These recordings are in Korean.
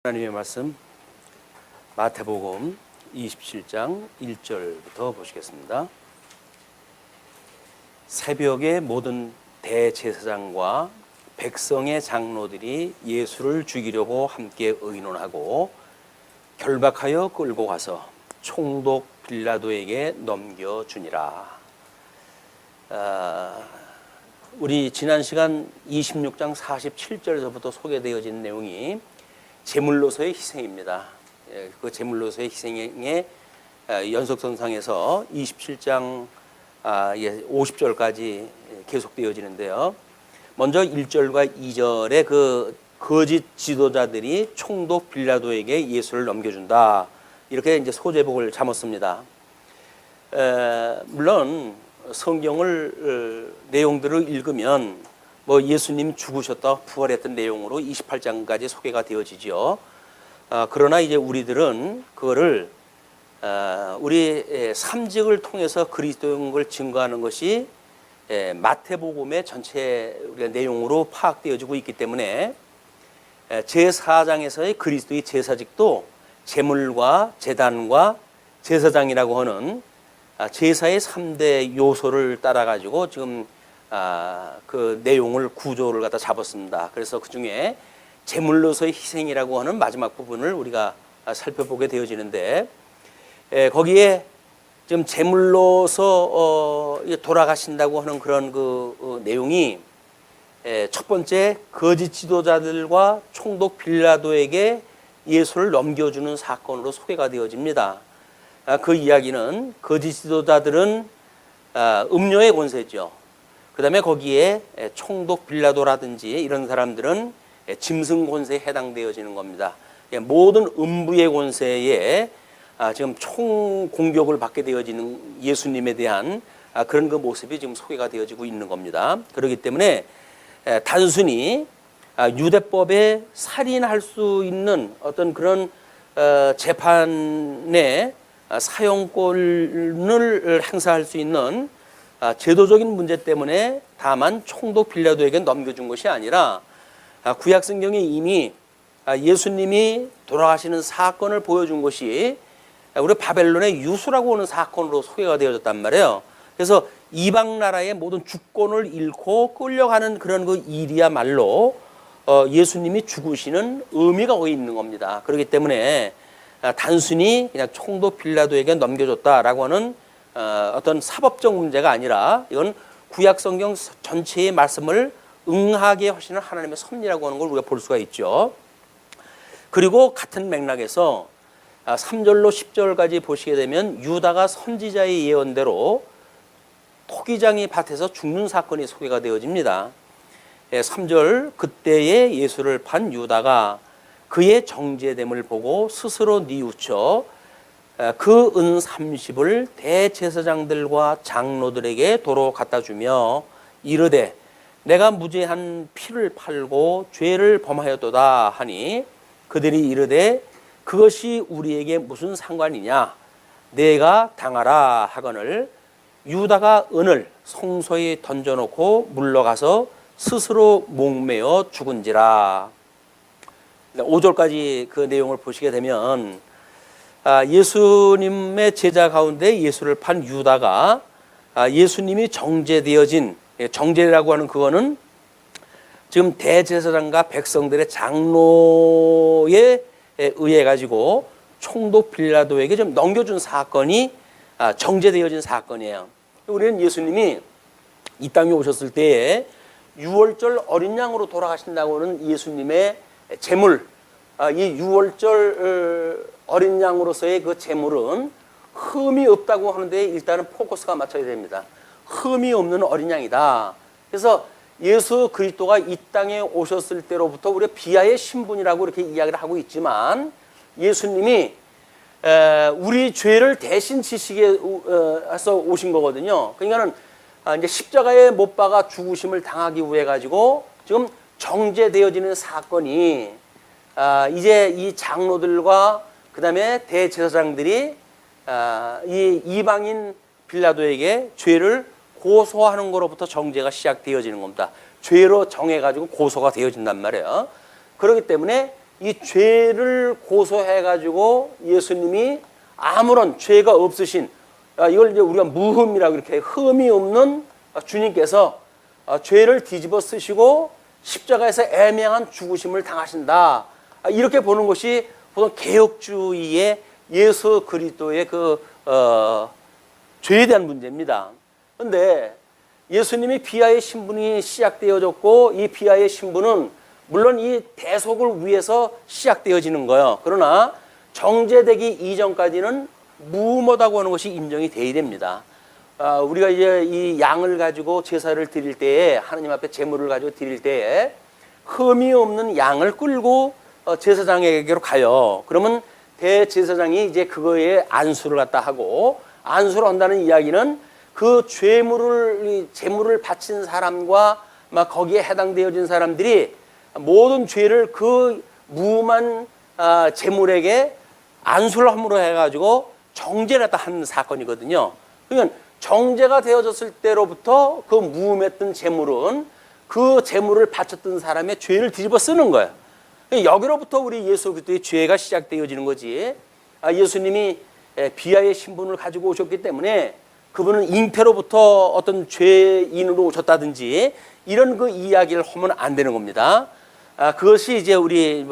하나님의 말씀 마태복음 27장 1절부터 보시겠습니다. 새벽에 모든 대제사장과 백성의 장로들이 예수를 죽이려고 함께 의논하고 결박하여 끌고 가서 총독 빌라도에게 넘겨주니라. 우리 지난 시간 26장 47절에서부터 소개되어진 내용이 제물로서의 희생입니다. 그 제물로서의 희생의 연속선상에서 27장 50절까지 계속되어지는데요. 먼저 1절과 2절에 그 거짓 지도자들이 총독 빌라도에게 예수를 넘겨준다. 이렇게 이제 소제목을 잡았습니다. 물론 성경을 내용들을 읽으면 뭐 예수님 죽으셨다 부활했던 내용으로 28장까지 소개가 되어지죠. 그러나 이제 우리들은 그거를 우리 삼직을 통해서 그리스도인 걸 증거하는 것이 마태복음의 전체 우리가 내용으로 파악되어지고 있기 때문에 제4장에서의 그리스도의 제사직도 제물과 제단과 제사장이라고 하는 제사의 3대 요소를 따라 가지고 지금 그 내용을 구조를 갖다 잡았습니다. 그래서 그 중에 제물로서의 희생이라고 하는 마지막 부분을 우리가 살펴보게 되어지는데, 거기에 지금 제물로서 돌아가신다고 하는 그런 그 내용이 첫 번째 거짓 지도자들과 총독 빌라도에게 예수를 넘겨주는 사건으로 소개가 되어집니다. 그 이야기는 거짓 지도자들은 음료의 권세죠. 그 다음에 거기에 총독 빌라도라든지 이런 사람들은 짐승 권세에 해당되어지는 겁니다. 모든 음부의 권세에 지금 총 공격을 받게 되어지는 예수님에 대한 그런 그 모습이 지금 소개가 되어지고 있는 겁니다. 그렇기 때문에 단순히 유대법에 살인할 수 있는 어떤 그런 재판의 사용권을 행사할 수 있는 제도적인 문제 때문에 다만 총독 빌라도에게 넘겨준 것이 아니라 구약 성경에 이미 예수님이 돌아가시는 사건을 보여준 것이 우리 바벨론의 유수라고 하는 사건으로 소개가 되어졌단 말이에요. 그래서 이방 나라의 모든 주권을 잃고 끌려가는 그런 그 일이야말로 예수님이 죽으시는 의미가 거기 있는 겁니다. 그렇기 때문에 단순히 그냥 총독 빌라도에게 넘겨줬다라고 하는 어떤 사법적 문제가 아니라 이건 구약 성경 전체의 말씀을 응하게 하시는 하나님의 섭리라고 하는 걸 우리가 볼 수가 있죠. 그리고 같은 맥락에서 3절로 10절까지 보시게 되면 유다가 선지자의 예언대로 토기장이 밭에서 죽는 사건이 소개가 되어집니다. 3절 그때에 예수를 판 유다가 그의 정죄됨을 보고 스스로 뉘우쳐 그 은 30을 대제사장들과 장로들에게 도로 갖다 주며 이르되 내가 무죄한 피를 팔고 죄를 범하였도다 하니 그들이 이르되 그것이 우리에게 무슨 상관이냐 내가 당하라 하거늘 유다가 은을 성소에 던져놓고 물러가서 스스로 목매어 죽은지라. 5절까지 그 내용을 보시게 되면 예수님의 제자 가운데 예수를 판 유다가 예수님이 정죄되어진, 정죄라고 하는 그거는 지금 대제사장과 백성들의 장로에 의해 가지고 총독 빌라도에게 좀 넘겨준 사건이 정죄되어진 사건이에요. 우리는 예수님이 이 땅에 오셨을 때에 유월절 어린 양으로 돌아가신다고 하는 예수님의 제물, 이 유월절 어린 양으로서의 그 제물은 흠이 없다고 하는데 일단은 포커스가 맞춰야 됩니다. 흠이 없는 어린 양이다. 그래서 예수 그리스도가 이 땅에 오셨을 때로부터 우리가 비하의 신분이라고 이렇게 이야기를 하고 있지만 예수님이 우리 죄를 대신 지시게 해서 오신 거거든요. 그러니까는 이제 십자가에 못 박아 죽으심을 당하기 위해 가지고 지금 정죄되어지는 사건이 이제 이 장로들과 그 다음에 대제사장들이 이 이방인 빌라도에게 죄를 고소하는 것로부터 정죄가 시작되어지는 겁니다. 죄로 정해가지고 고소가 되어진단 말이에요. 그렇기 때문에 이 죄를 고소해 가지고 예수님이 아무런 죄가 없으신, 이걸 이제 우리가 무흠이라고 이렇게 흠이 없는 주님께서 죄를 뒤집어 쓰시고 십자가에서 애매한 죽으심을 당하신다, 이렇게 보는 것이 보통 개혁주의의 예수 그리스도의 죄에 대한 문제입니다. 그런데 예수님이 비하의 신분이 시작되어졌고, 이 비하의 신분은 물론 이 대속을 위해서 시작되어지는 거예요. 그러나 정죄되기 이전까지는 무모하다고 하는 것이 인정이 돼야 됩니다. 우리가 이제 이 양을 가지고 제사를 드릴 때에, 하나님 앞에 제물을 가지고 드릴 때에 흠이 없는 양을 끌고 제사장에게로 가요. 그러면 대제사장이 이제 그거에 안수를 갖다 하고, 안수를 한다는 이야기는 그 제물을 바친 사람과 막 거기에 해당되어진 사람들이 모든 죄를 그 무음한 제물에게 안수를 함으로 해가지고 정죄를 갖다 한 사건이거든요. 그러니까 정죄가 되어졌을 때로부터 그 무음했던 제물은 그 제물을 바쳤던 사람의 죄를 뒤집어 쓰는 거예요. 여기로부터 우리 예수 그리스도의 죄가 시작되어지는 거지. 예수님이 비하의 신분을 가지고 오셨기 때문에 그분은 잉태로부터 어떤 죄인으로 오셨다든지 이런 그 이야기를 하면 안 되는 겁니다. 그것이 이제 우리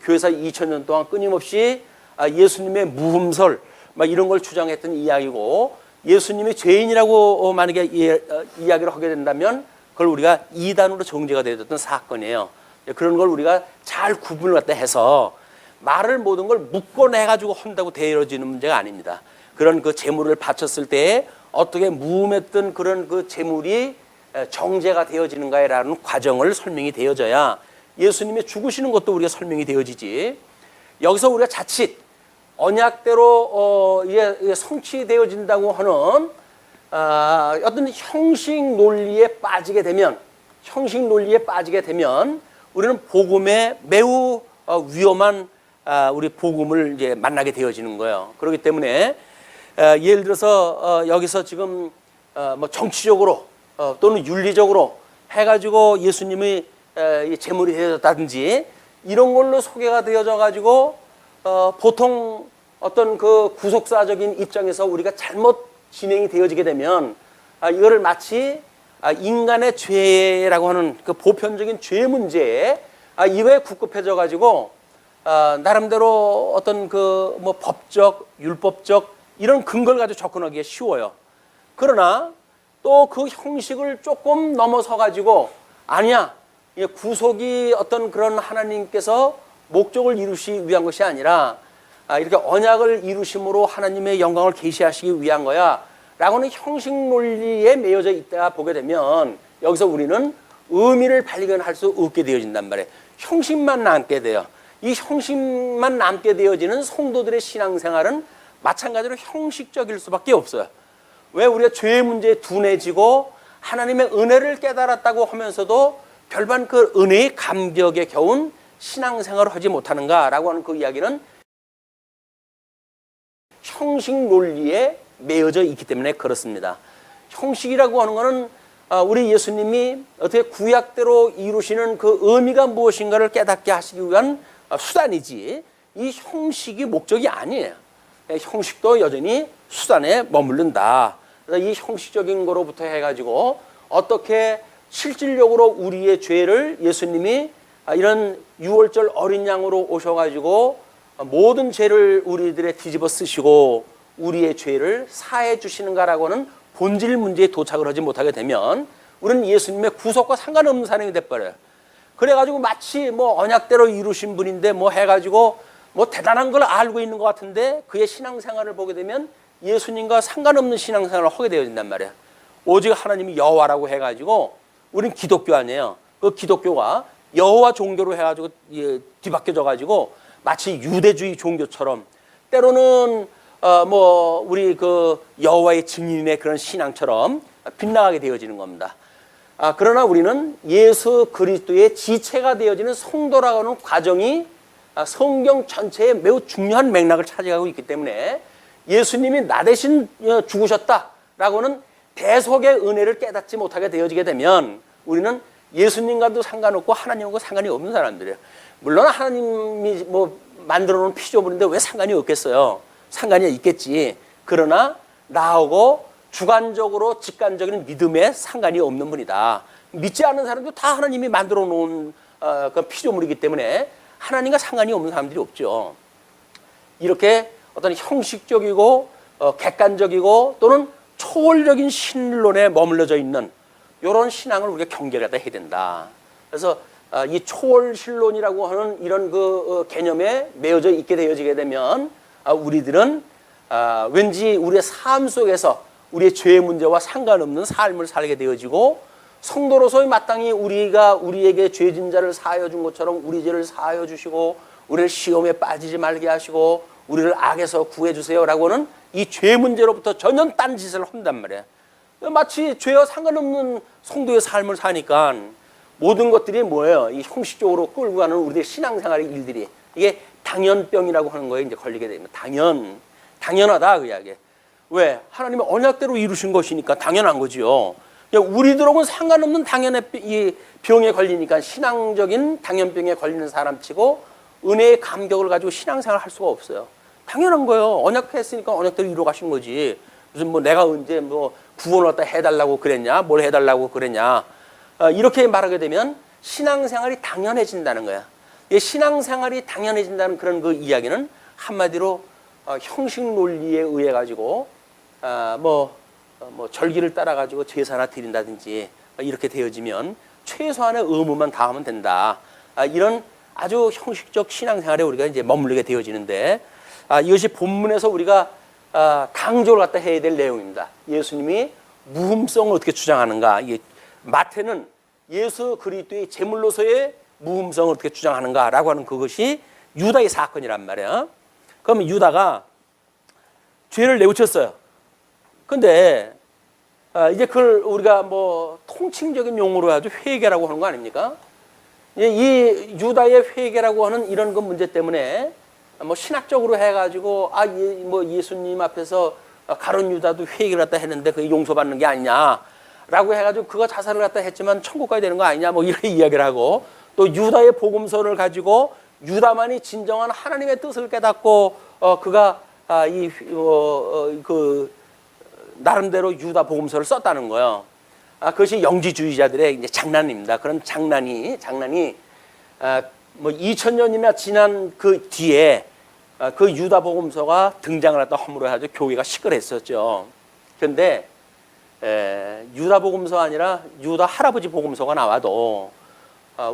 교회사 2000년 동안 끊임없이 예수님의 무흠설 막 이런 걸 주장했던 이야기고, 예수님이 죄인이라고 만약에 이야기를 하게 된다면 그걸 우리가 이단으로 정죄가 되었던 사건이에요. 그런 걸 우리가 잘 구분을 갖다 해서 말을 모든 걸 묶어내가지고 한다고 되어지는 문제가 아닙니다. 그런 그 재물을 바쳤을 때에 어떻게 무음했던 그런 그 재물이 정죄가 되어지는가라는 과정을 설명이 되어져야 예수님이 죽으시는 것도 우리가 설명이 되어지지. 여기서 우리가 자칫 언약대로 이게 성취되어진다고 하는 어떤 형식 논리에 빠지게 되면 우리는 복음에 매우 위험한 우리 복음을 이제 만나게 되어지는 거예요. 그렇기 때문에 예를 들어서 여기서 지금 뭐 정치적으로 또는 윤리적으로 해가지고 예수님이 제물이 되어졌다든지 이런 걸로 소개가 되어져 가지고 보통 어떤 그 구속사적인 입장에서 우리가 잘못 진행이 되어지게 되면 이거를 마치 인간의 죄라고 하는 그 보편적인 죄 문제에 이거에 국급해져 가지고 나름대로 어떤 그 뭐 법적, 율법적 이런 근거를 가지고 접근하기가 쉬워요. 그러나 또 그 형식을 조금 넘어서 가지고 아니야, 구속이 어떤 그런 하나님께서 목적을 이루시기 위한 것이 아니라 이렇게 언약을 이루심으로 하나님의 영광을 계시하시기 위한 거야 라고는 형식 논리에 매여져 있다 보게 되면 여기서 우리는 의미를 발견할 수 없게 되어진단 말이에요. 형식만 남게 돼요. 이 형식만 남게 되어지는 성도들의 신앙생활은 마찬가지로 형식적일 수밖에 없어요. 왜 우리가 죄의 문제에 둔해지고 하나님의 은혜를 깨달았다고 하면서도 별반 그 은혜의 감격에 겨운 신앙생활을 하지 못하는가라고 하는 그 이야기는 형식 논리에 매여져 있기 때문에 그렇습니다. 형식이라고 하는 것은 우리 예수님이 어떻게 구약대로 이루시는 그 의미가 무엇인가를 깨닫게 하시기 위한 수단이지 이 형식이 목적이 아니에요. 형식도 여전히 수단에 머무른다. 그래서 이 형식적인 거로부터 해가지고 어떻게 실질적으로 우리의 죄를 예수님이 이런 유월절 어린 양으로 오셔가지고 모든 죄를 우리들의 뒤집어 쓰시고 우리의 죄를 사해 주시는가라고 하는 본질 문제에 도착을 하지 못하게 되면 우리는 예수님의 구속과 상관없는 사람이 돼버려요. 그래가지고 마치 뭐 언약대로 이루신 분인데 뭐 해가지고 뭐 대단한 걸 알고 있는 것 같은데 그의 신앙생활을 보게 되면 예수님과 상관없는 신앙생활을 하게 되어진단 말이에요. 오직 하나님이 여호와라고 해가지고 우리는 기독교 아니에요. 그 기독교가 여호와 종교로 해가지고 뒤바뀌어져가지고 마치 유대주의 종교처럼 때로는 뭐 우리 그 여호와의 증인의 그런 신앙처럼 빗나가게 되어지는 겁니다. 그러나 우리는 예수 그리스도의 지체가 되어지는 성도라고 하는 과정이 성경 전체에 매우 중요한 맥락을 차지하고 있기 때문에 예수님이 나 대신 죽으셨다라고는 대속의 은혜를 깨닫지 못하게 되어지게 되면 우리는 예수님과도 상관없고 하나님과 상관이 없는 사람들이에요. 물론 하나님이 뭐 만들어 놓은 피조물인데 왜 상관이 없겠어요? 상관이 있겠지. 그러나 나하고 주관적으로 직관적인 믿음에 상관이 없는 분이다. 믿지 않는 사람도 다 하나님이 만들어 놓은 그 피조물이기 때문에 하나님과 상관이 없는 사람들이 없죠. 이렇게 어떤 형식적이고 객관적이고 또는 초월적인 신론에 머물러져 있는 이런 신앙을 우리가 경계를 해야 된다. 그래서 이 초월 신론이라고 하는 이런 그 개념에 매여져 있게 되어지게 되면 우리들은 왠지 우리의 삶 속에서 우리의 죄 문제와 상관없는 삶을 살게 되어지고 성도로서의 마땅히 우리가 우리에게 죄진 자를 사하여 준 것처럼 우리 죄를 사하여 주시고 우리를 시험에 빠지지 말게 하시고 우리를 악에서 구해 주세요라고는 이 죄 문제로부터 전혀 딴 짓을 한단 말이에요. 마치 죄와 상관없는 성도의 삶을 사니까 모든 것들이 뭐예요? 이 형식적으로 끌고 가는 우리의 신앙생활의 일들이 이게 당연병이라고 하는 거에 이제 걸리게 됩니다. 당연하다 그 이야기. 왜? 하나님의 언약대로 이루신 것이니까 당연한 거지요. 우리들하고는 상관없는 당연의 이 병에 걸리니까 신앙적인 당연병에 걸리는 사람치고 은혜의 감격을 가지고 신앙생활을 할 수가 없어요. 당연한 거예요. 언약했으니까 언약대로 이루어 가신 거지. 무슨 뭐 내가 언제 뭐 구원을 갖다 해달라고 그랬냐, 뭘 해달라고 그랬냐. 이렇게 말하게 되면 신앙생활이 당연해진다는 거야. 이 신앙생활이 당연해진다는 그런 그 이야기는 한마디로 형식 논리에 의해 가지고 뭐 절기를 따라 가지고 제사나 드린다든지 이렇게 되어지면 최소한의 의무만 다하면 된다. 이런 아주 형식적 신앙생활에 우리가 이제 머물게 되어지는데 이것이 본문에서 우리가 강조를 갖다 해야 될 내용입니다. 예수님이 무흠성을 어떻게 주장하는가. 이게 마태는 예수 그리스도의 제물로서의 무흠성을 어떻게 주장하는가라고 하는 그것이 유다의 사건이란 말이야. 그러면 유다가 죄를 내우쳤어요. 근데 이제 그걸 우리가 뭐 통칭적인 용어로 아주 회개라고 하는 거 아닙니까? 이 유다의 회개라고 하는 이런 그 문제 때문에 뭐 신학적으로 해가지고 뭐 예수님 앞에서 가룟 유다도 회개를 갖다 했는데 그게 용서받는 게 아니냐라고 해가지고 그거 자살을 갖다 했지만 천국 가야 되는 거 아니냐 뭐 이렇게 이야기를 하고 또 유다의 복음서를 가지고 유다만이 진정한 하나님의 뜻을 깨닫고 그가 그 나름대로 유다 복음서를 썼다는 거예요. 그것이 영지주의자들의 이제 장난입니다. 그런 장난이 뭐 2000년이나 지난 그 뒤에 그 유다 복음서가 등장을 했다 허물어가지고 교회가 시끌했었죠. 그런데 유다 복음서 아니라 유다 할아버지 복음서가 나와도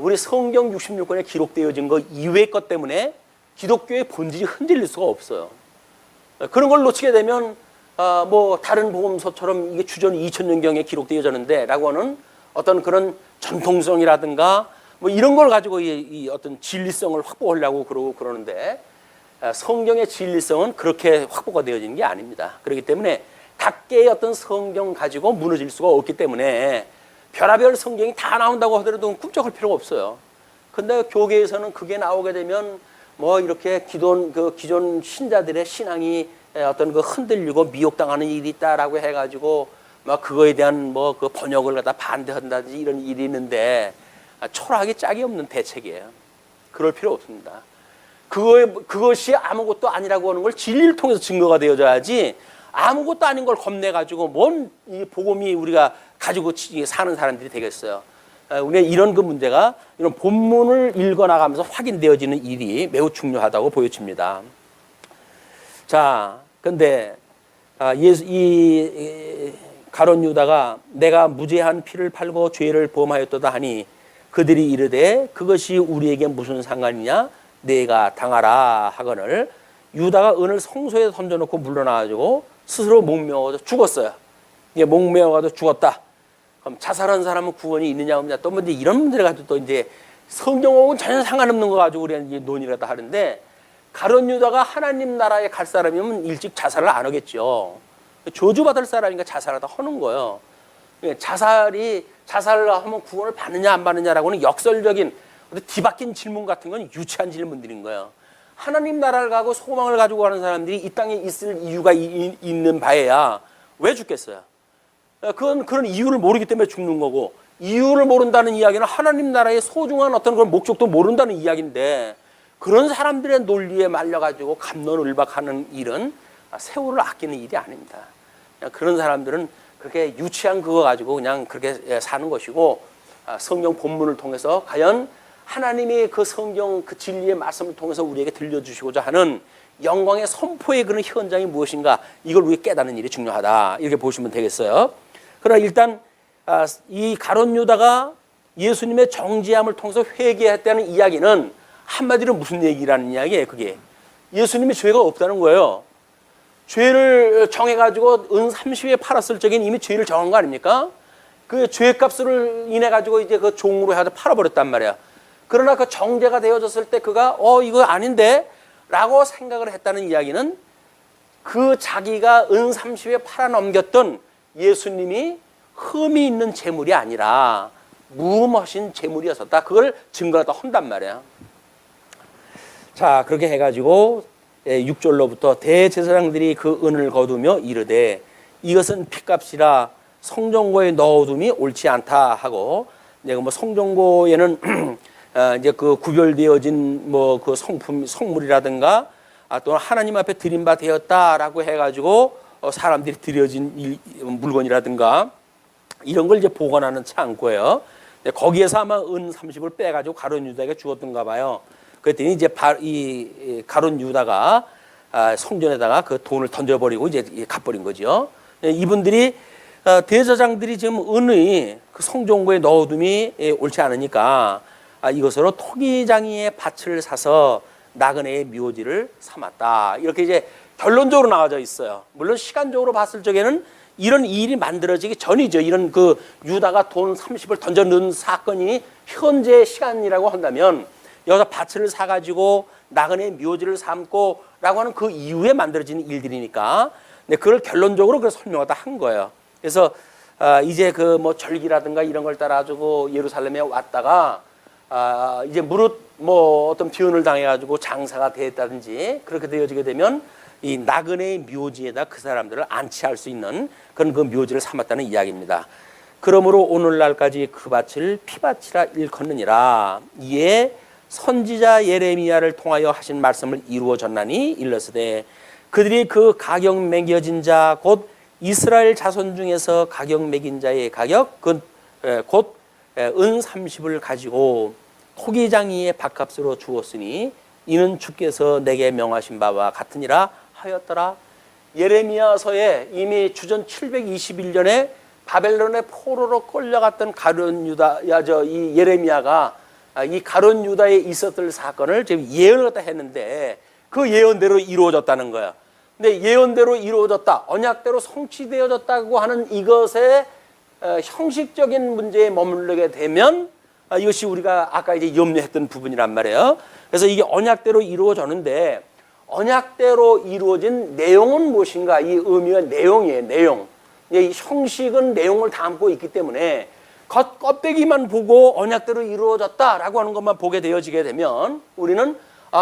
우리 성경 66권에 기록되어진 거 이외의 것 때문에 기독교의 본질이 흔들릴 수가 없어요. 그런 걸 놓치게 되면 뭐 다른 복음서처럼 이게 주전 2000년경에 기록되어졌는데 라고 하는 어떤 그런 전통성이라든가 뭐 이런 걸 가지고 이 어떤 진리성을 확보하려고 그러고 그러는데 성경의 진리성은 그렇게 확보가 되어지는 게 아닙니다. 그렇기 때문에 각계의 어떤 성경 가지고 무너질 수가 없기 때문에 별하별 성경이 다 나온다고 하더라도 꿈쩍할 필요가 없어요. 근데 교계에서는 그게 나오게 되면 뭐 이렇게 기존 신자들의 신앙이 어떤 그 흔들리고 미혹당하는 일이 있다라고 해가지고 막 그거에 대한 뭐 그 번역을 갖다 반대한다든지 이런 일이 있는데 초라하게 짝이 없는 대책이에요. 그럴 필요 없습니다. 그것이 아무것도 아니라고 하는 걸 진리를 통해서 증거가 되어져야지 아무것도 아닌 걸 겁내가지고 뭔 이 복음이 우리가 가지고 사는 사람들이 되겠어요. 우리가 이런 그 문제가 이런 본문을 읽어나가면서 확인되어지는 일이 매우 중요하다고 보여집니다. 자, 근데 이 가룟 유다가 내가 무죄한 피를 팔고 죄를 범하였도다 하니 그들이 이르되 그것이 우리에게 무슨 상관이냐 내가 당하라 하거늘 유다가 은을 성소에 던져놓고 물러나가지고 스스로 목매어서 죽었어요. 이게 목매어가지고 죽었다. 그럼 자살한 사람은 구원이 있느냐 없느냐 또 뭐 이런 문제를 가지고 또 이제 성경하고는 전혀 상관없는 거 가지고 우리가 이제 논의를 하는데 가룟 유다가 하나님 나라에 갈 사람이면 일찍 자살을 안 하겠죠. 저주받을 사람이니까 자살하다 하는 거예요. 자살을 하면 구원을 받느냐 안 받느냐라고는 역설적인 뒤바뀐 질문 같은 건 유치한 질문들인 거예요. 하나님 나라를 가고 소망을 가지고 가는 사람들이 이 땅에 있을 이유가 있는 바에야 왜 죽겠어요? 그건 그런 이유를 모르기 때문에 죽는 거고 이유를 모른다는 이야기는 하나님 나라의 소중한 어떤 그런 목적도 모른다는 이야기인데, 그런 사람들의 논리에 말려가지고 갑론을박하는 일은 세월을 아끼는 일이 아닙니다. 그냥 그런 사람들은 그렇게 유치한 그거 가지고 그냥 그렇게 사는 것이고, 성경 본문을 통해서 과연 하나님이 그 성경 그 진리의 말씀을 통해서 우리에게 들려주시고자 하는 영광의 선포의 그런 현장이 무엇인가, 이걸 우리가 깨닫는 일이 중요하다, 이렇게 보시면 되겠어요. 그러나 일단 이 가룟 유다가 예수님의 정죄함을 통해서 회개했다는 이야기는 한마디로 무슨 얘기라는 이야기예요. 그게 예수님이 죄가 없다는 거예요. 죄를 정해가지고 은 30에 팔았을 적엔 이미 죄를 정한 거 아닙니까? 그 죄값을 인해 가지고 이제 그 종으로 해서 팔아버렸단 말이야. 그러나 그 정죄가 되어졌을 때 그가 이거 아닌데 라고 생각을 했다는 이야기는, 그 자기가 은 30에 팔아넘겼던 예수님이 흠이 있는 재물이 아니라 무흠하신 재물이었었다, 그걸 증거하다 한단 말이야. 자, 그렇게 해가지고 6절로부터 대제사장들이 그 은을 거두며 이르되 이것은 피값이라 성전고에 넣어둠이 옳지 않다 하고, 내가 뭐 성전고에는 이제 그 구별되어진 뭐 그 성물이라든가 또는 하나님 앞에 드린 바 되었다라고 해가지고 사람들이 드려진 물건이라든가 이런 걸 이제 보관하는 창고예요. 거기에서 아마 은 30을 빼가지고 가룟 유다에게 주었던가 봐요. 그랬더니 이제 이 가룟 유다가 성전에다가 그 돈을 던져버리고 이제 갚버린 거죠. 이분들이 대제사장들이 지금 은의 그 성전고에 넣어둠이 옳지 않으니까 이것으로 토기장이의 밭을 사서 나그네의 묘지를 삼았다, 이렇게 이제 결론적으로 나와져 있어요. 물론 시간적으로 봤을 적에는 이런 일이 만들어지기 전이죠. 이런 그 유다가 돈 30을 던져 넣은 사건이 현재 시간이라고 한다면, 여기서 밭을 사가지고 나그네의 묘지를 삼고 라고 하는 그 이후에 만들어진 일들이니까, 그걸 결론적으로 그걸 설명하다 한 거예요. 그래서 이제 그 뭐 절기라든가 이런 걸 따라가지고 예루살렘에 왔다가 이제 무릇 뭐 어떤 변을 당해가지고 장사가 됐다든지 그렇게 되어지게 되면 이 나그네의 묘지에다 그 사람들을 안치할 수 있는 그런 그 묘지를 삼았다는 이야기입니다. 그러므로 오늘날까지 그 밭을 피밭이라 일컫느니라. 이에 선지자 예레미야를 통하여 하신 말씀을 이루어졌나니 일러스되 그들이 그 가격 매겨진 자 곧 이스라엘 자손 중에서 가격 매긴 자의 가격 곧 은 30을 가지고 토기장이의 밭값으로 주었으니 이는 주께서 내게 명하신 바와 같으니라 하였더라. 예레미야서에 이미 주전 721년에 바벨론의 포로로 끌려갔던 가룟 유다, 이 예레미야가 이 가룟 유다에 있었을 사건을 지금 예언을 갖다 했는데 그 예언대로 이루어졌다는 거야. 근데 예언대로 이루어졌다, 언약대로 성취되어졌다고 하는 이것의 형식적인 문제에 머무르게 되면 이것이 우리가 아까 이제 염려했던 부분이란 말이에요. 그래서 이게 언약대로 이루어졌는데 언약대로 이루어진 내용은 무엇인가? 이 의미가 내용이에요. 내용. 이 형식은 내용을 담고 있기 때문에 겉껍데기만 보고 언약대로 이루어졌다라고 하는 것만 보게 되어지게 되면 우리는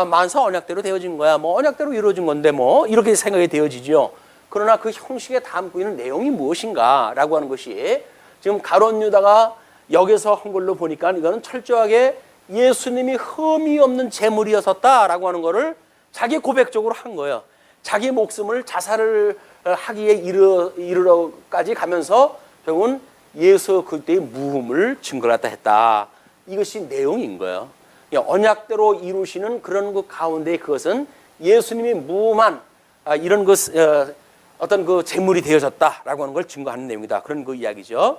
만사 언약대로 되어진 거야, 뭐 언약대로 이루어진 건데 뭐 이렇게 생각이 되어지죠. 그러나 그 형식에 담고 있는 내용이 무엇인가라고 하는 것이 지금 가룟 유다가 여기서 한 걸로 보니까 이거는 철저하게 예수님이 흠이 없는 재물이었었다라고 하는 것을 자기 고백적으로 한 거예요. 자기 목숨을 자살을 하기에 이르러까지 가면서 결국은 예수 그때의 무흠을 증거하다 했다. 이것이 내용인 거예요. 언약대로 이루시는 그런 그 가운데 그것은 예수님이 무흠한 이런 그 어떤 그 재물이 되어졌다라고 하는 걸 증거하는 내용이다. 그런 그 이야기죠.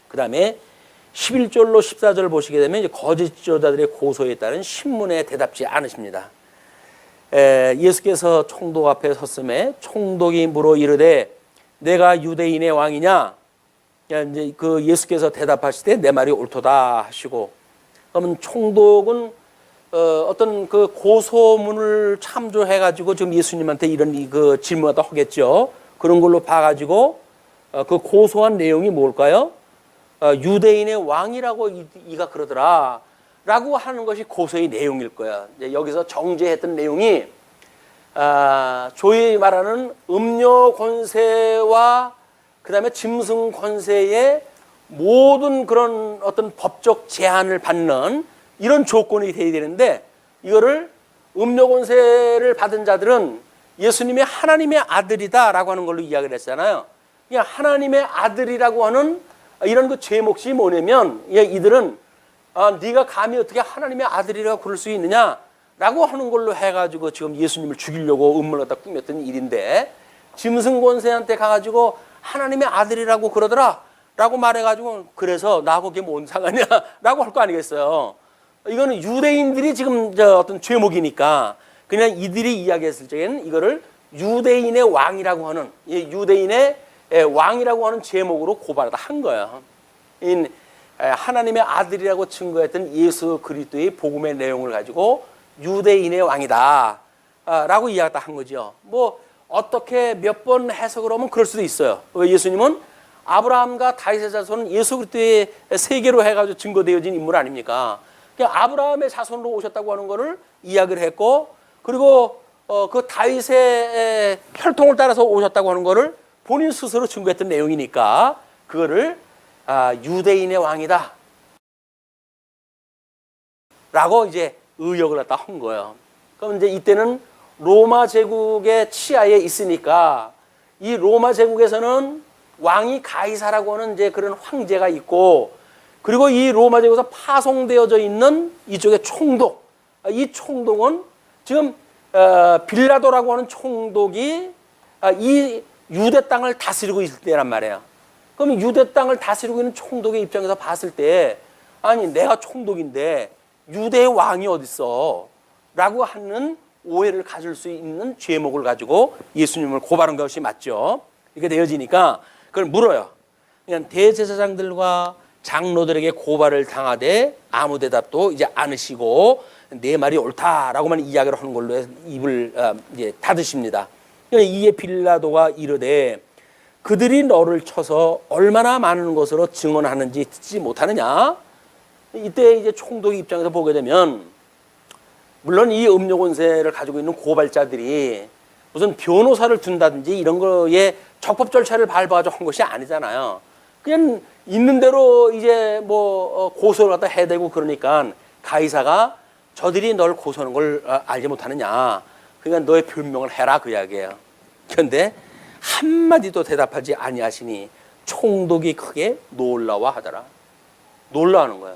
그 다음에 11절로 14절 보시게 되면 이제 거짓 지도자들의 고소에 따른 신문에 대답지 않으십니다. 예수께서 총독 앞에 섰음에 총독이 물어 이르되 내가 유대인의 왕이냐? 이제 그 예수께서 대답하실 때 내 말이 옳도다 하시고, 그러면 총독은 어떤 그 고소문을 참조해 가지고 지금 예수님한테 이런 그 질문하다 하겠죠. 그런 걸로 봐가지고 그 고소한 내용이 뭘까요? 유대인의 왕이라고 이가 그러더라 라고 하는 것이 고소의 내용일 거야. 이제 여기서 정죄했던 내용이 조이 말하는 음료 권세와 그 다음에 짐승 권세의 모든 그런 어떤 법적 제한을 받는 이런 조건이 돼야 되는데, 이거를 음료 권세를 받은 자들은 예수님이 하나님의 아들이다라고 하는 걸로 이야기를 했잖아요. 그냥 하나님의 아들이라고 하는 이런 그 죄목이 뭐냐면, 이들은 네가 감히 어떻게 하나님의 아들이라고 그럴 수 있느냐라고 하는 걸로 해가지고 지금 예수님을 죽이려고 음모를 갖다 꾸몄던 일인데, 짐승 권세한테 가가지고 하나님의 아들이라고 그러더라 라고 말해가지고, 그래서 나하고 그게 뭔 상관이냐라고 할 거 아니겠어요. 이거는 유대인들이 지금 어떤 죄목이니까 그냥 이들이 이야기했을 적에는 이거를 유대인의 왕이라고 하는, 유대인의 왕이라고 하는 제목으로 고발하다 한 거예요. 하나님의 아들이라고 증거했던 예수 그리스도의 복음의 내용을 가지고 유대인의 왕이다 라고 이야기다 한 거죠. 뭐 어떻게 몇 번 해석을 하면 그럴 수도 있어요. 예수님은 아브라함과 다윗의 자손은 예수 그리스도의 세계로 해가지고 증거되어진 인물 아닙니까? 그러니까 아브라함의 자손으로 오셨다고 하는 것을 이야기를 했고, 그리고 그 다윗의 혈통을 따라서 오셨다고 하는 것을 본인 스스로 증거했던 내용이니까 그거를 유대인의 왕이다 라고 이제 의역을 갖다 한 거예요. 그럼 이제 이때는 로마 제국의 치하에 있으니까, 이 로마 제국에서는 왕이 가이사라고 하는 이제 그런 황제가 있고, 그리고 이 로마 제국에서 파송되어져 있는 이쪽의 총독, 이 총독은 지금 빌라도라고 하는 총독이 이 유대 땅을 다스리고 있을 때란 말이에요. 그럼 유대 땅을 다스리고 있는 총독의 입장에서 봤을 때, 아니 내가 총독인데 유대의 왕이 어딨어 라고 하는 오해를 가질 수 있는 죄목을 가지고 예수님을 고발한 것이 맞죠. 이렇게 되어지니까 그걸 물어요. 그냥 대제사장들과 장로들에게 고발을 당하되 아무 대답도 이제 않으시고 내 말이 옳다라고만 이야기를 하는 걸로 입을 이제 닫으십니다. 이에 빌라도가 이르되 그들이 너를 쳐서 얼마나 많은 것으로 증언하는지 듣지 못하느냐? 이때 이제 총독의 입장에서 보게 되면, 물론 이 음료 권세를 가지고 있는 고발자들이 무슨 변호사를 둔다든지 이런 거에 적법 절차를 밟아가지고 한 것이 아니잖아요. 그냥 있는 대로 이제 뭐 고소를 갖다 해야 되고, 그러니까 가이사가 저들이 널 고소하는 걸 알지 못하느냐, 그러니까 너의 변명을 해라 그 이야기예요. 그런데 한마디도 대답하지 아니하시니 총독이 크게 놀라워하더라. 놀라하는 거야.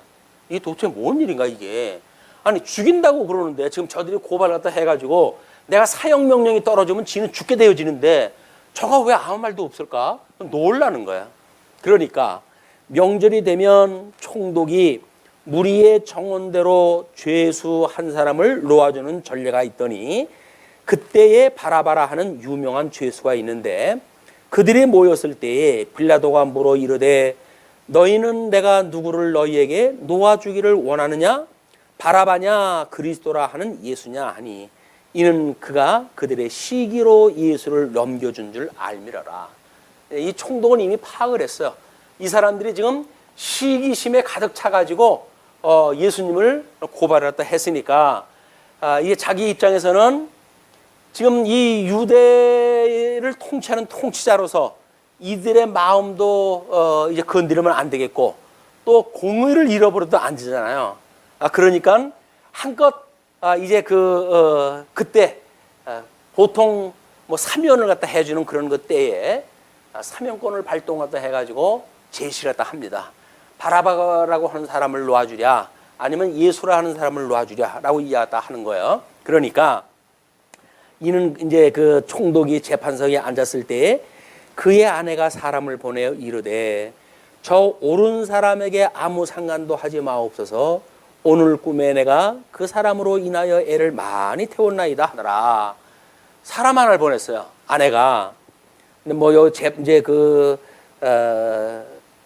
이게 도대체 뭔 일인가 이게. 아니 죽인다고 그러는데 지금 저들이 고발 갖다 해가지고 내가 사형 명령이 떨어지면 지는 죽게 되어지는데 저가 왜 아무 말도 없을까? 놀라는 거야. 그러니까 명절이 되면 총독이 무리의 정언대로 죄수 한 사람을 놓아주는 전례가 있더니, 그때에 바라바라 하는 유명한 죄수가 있는데, 그들이 모였을 때에 빌라도가 물어 이르되 너희는 내가 누구를 너희에게 놓아주기를 원하느냐? 바라바냐 그리스도라 하는 예수냐 하니, 이는 그가 그들의 시기로 예수를 넘겨준 줄 알미러라. 이 총독은 이미 파악을 했어요. 이 사람들이 지금 시기심에 가득 차가지고 예수님을 고발했다 했으니까, 이게 자기 입장에서는 지금 이 유대를 통치하는 통치자로서 이들의 마음도 이제 건드리면 안 되겠고, 또 공의를 잃어버려도 안 되잖아요. 그러니까 한껏 이제 그때 보통 뭐 사면을 갖다 해주는 그런 것 때에 사면권을 발동 갖다 해가지고 제시를 갖다 합니다. 바라바라고 하는 사람을 놓아주랴, 아니면 예수라 하는 사람을 놓아주랴라고 이야기했다 하는 거예요. 그러니까 이는 이제 그 총독이 재판석에 앉았을 때에 그의 아내가 사람을 보내어 이르되 저 옳은 사람에게 아무 상관도 하지 마옵소서. 오늘 꿈에 내가 그 사람으로 인하여 애를 많이 태웠나이다 하더라. 사람 하나를 보냈어요, 아내가. 근데 뭐 이제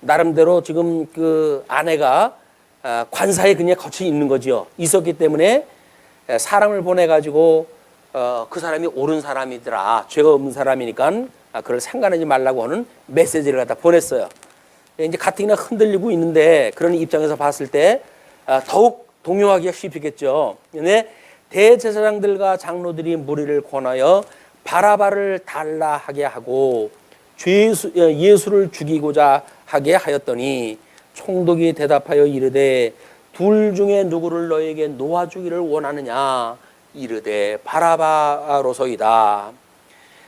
나름대로 지금 그 아내가 관사에 그냥 거쳐 있는 거죠. 있었기 때문에 사람을 보내가지고 그 사람이 옳은 사람이더라, 죄가 없는 사람이니까 그걸 상관하지 말라고 하는 메시지를 갖다 보냈어요. 이제 가뜩이나 흔들리고 있는데 그런 입장에서 봤을 때 더욱 동요하기가 쉽겠죠. 근데 대제사장들과 장로들이 무리를 권하여 바라바를 달라 하게 하고 예수를 죽이고자 하게 하였더니 총독이 대답하여 이르되 둘 중에 누구를 너에게 놓아주기를 원하느냐 이르되 바라바로소이다.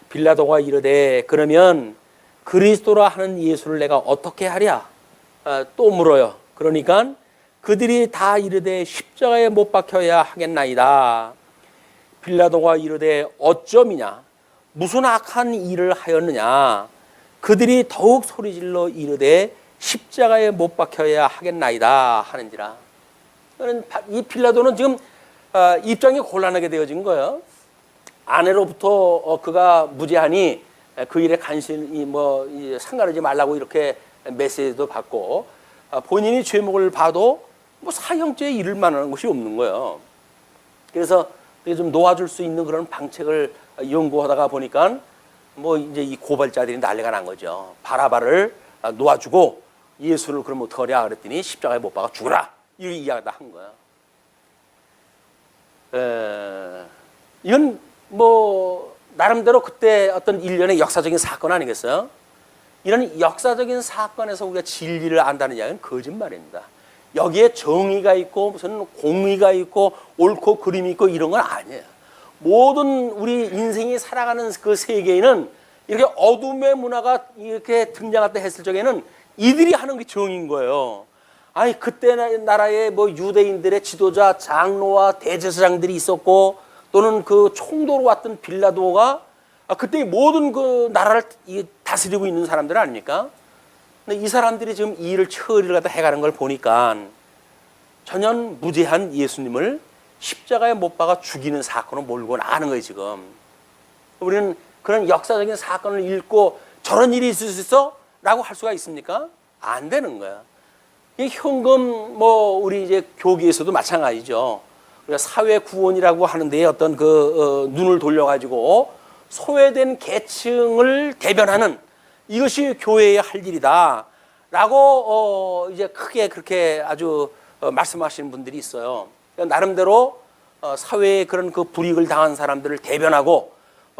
빌라도가 이르되 그러면 그리스도라 하는 예수를 내가 어떻게 하랴? 또 물어요. 그러니까 그들이 다 이르되 십자가에 못 박혀야 하겠나이다. 빌라도가 이르되 어쩌미냐? 무슨 악한 일을 하였느냐? 그들이 더욱 소리질러 이르되 십자가에 못 박혀야 하겠나이다 하는지라. 이 빌라도는 지금 입장이 곤란하게 되어진 거예요. 아내로부터 그가 무죄하니 그 일에 간신히 상관하지 말라고 이렇게 메시지도 받고 본인이 죄목을 봐도 사형죄 이를 만한 것이 없는 거예요. 그래서 좀 놓아줄 수 있는 그런 방책을 연구하다가 보니까 이제 이 고발자들이 난리가 난 거죠. 바라바를 놓아주고 예수를 그럼 어떡하랴 그랬더니 십자가에 못 박아 죽으라 이렇게 이야기를 한 거야. 이건 나름대로 그때 어떤 일련의 역사적인 사건 아니겠어요? 이런 역사적인 사건에서 우리가 진리를 안다는 이야기는 거짓말입니다. 여기에 정의가 있고 무슨 공의가 있고 옳고 그름이 있고 이런 건 아니에요. 모든 우리 인생이 살아가는 그 세계에는 이렇게 어둠의 문화가 이렇게 등장할 때 했을 적에는 이들이 하는 게 정의인 거예요. 아니 그때 나라에 유대인들의 지도자 장로와 대제사장들이 있었고 또는 그 총독으로 왔던 빌라도가 그때 모든 그 나라를 다스리고 있는 사람들 아닙니까? 근데 이 사람들이 지금 이 일을 처리를 갖다 해가는 걸 보니까 전혀 무죄한 예수님을 십자가에 못 박아 죽이는 사건을 몰고 나가는 거예요 지금. 우리는 그런 역사적인 사건을 읽고 저런 일이 있을 수 있어? 라고 할 수가 있습니까? 안 되는 거야. 이 현금 우리 이제 교계에서도 마찬가지죠. 우리가 사회 구원이라고 하는데 어떤 눈을 돌려가지고 소외된 계층을 대변하는 이것이 교회의 할 일이다. 라고 이제 크게 그렇게 아주 말씀하시는 분들이 있어요. 나름대로 사회에 그런 그 불이익을 당한 사람들을 대변하고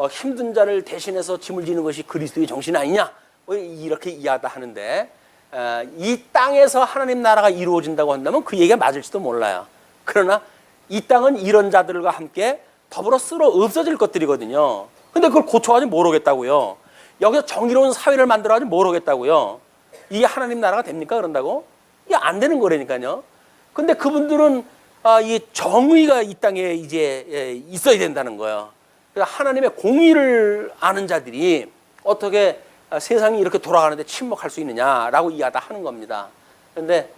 힘든 자를 대신해서 짐을 지는 것이 그리스도의 정신 아니냐 이렇게 이야기하다 하는데 이 땅에서 하나님 나라가 이루어진다고 한다면 그 얘기가 맞을지도 몰라요. 그러나 이 땅은 이런 자들과 함께 더불어 쓸어 없어질 것들이거든요. 근데 그걸 고쳐가지고 뭘 하겠다고요? 여기서 정의로운 사회를 만들어가지고 뭘 하겠다고요? 이게 하나님 나라가 됩니까? 그런다고? 이게 안 되는 거라니까요. 근데 그분들은 이 정의가 이 땅에 이제 있어야 된다는 거예요. 하나님의 공의를 아는 자들이 어떻게 세상이 이렇게 돌아가는데 침묵할 수 있느냐라고 이야기하다 하는 겁니다. 그런데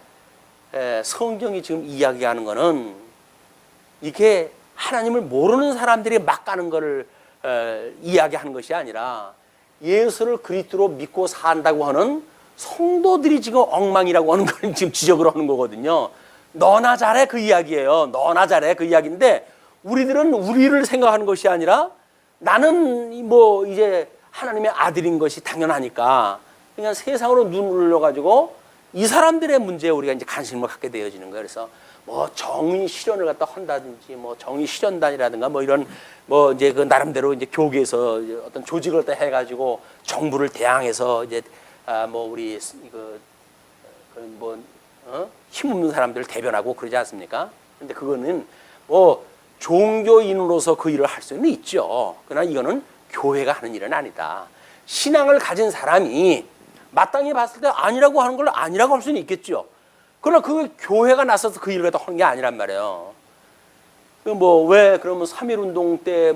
성경이 지금 이야기하는 거는 이게 하나님을 모르는 사람들이 막 가는 거를 이야기하는 것이 아니라 예수를 그리스도로 믿고 산다고 하는 성도들이 지금 엉망이라고 하는 걸 지금 지적을 하는 거거든요. 너나 잘해 그 이야기예요. 너나 잘해 그 이야기인데 우리들은 우리를 생각하는 것이 아니라 나는 이제 하나님의 아들인 것이 당연하니까 그냥 세상으로 눈을 올려가지고 이 사람들의 문제에 우리가 이제 관심을 갖게 되어지는 거예요. 그래서 정의 실현을 갖다 한다든지 정의 실현단이라든가 이런 이제 그 나름대로 이제 교계에서 이제 어떤 조직을 갖다 해가지고 정부를 대항해서 이제 우리 힘없는 사람들을 대변하고 그러지 않습니까? 근데 그거는 종교인으로서 그 일을 할 수는 있죠. 그러나 이거는 교회가 하는 일은 아니다. 신앙을 가진 사람이 마땅히 봤을 때 아니라고 하는 걸 아니라고 할 수는 있겠죠. 그러나 그 교회가 나서서 그 일을 갖다 하는 게 아니란 말이에요. 왜 그러면 3.1운동 때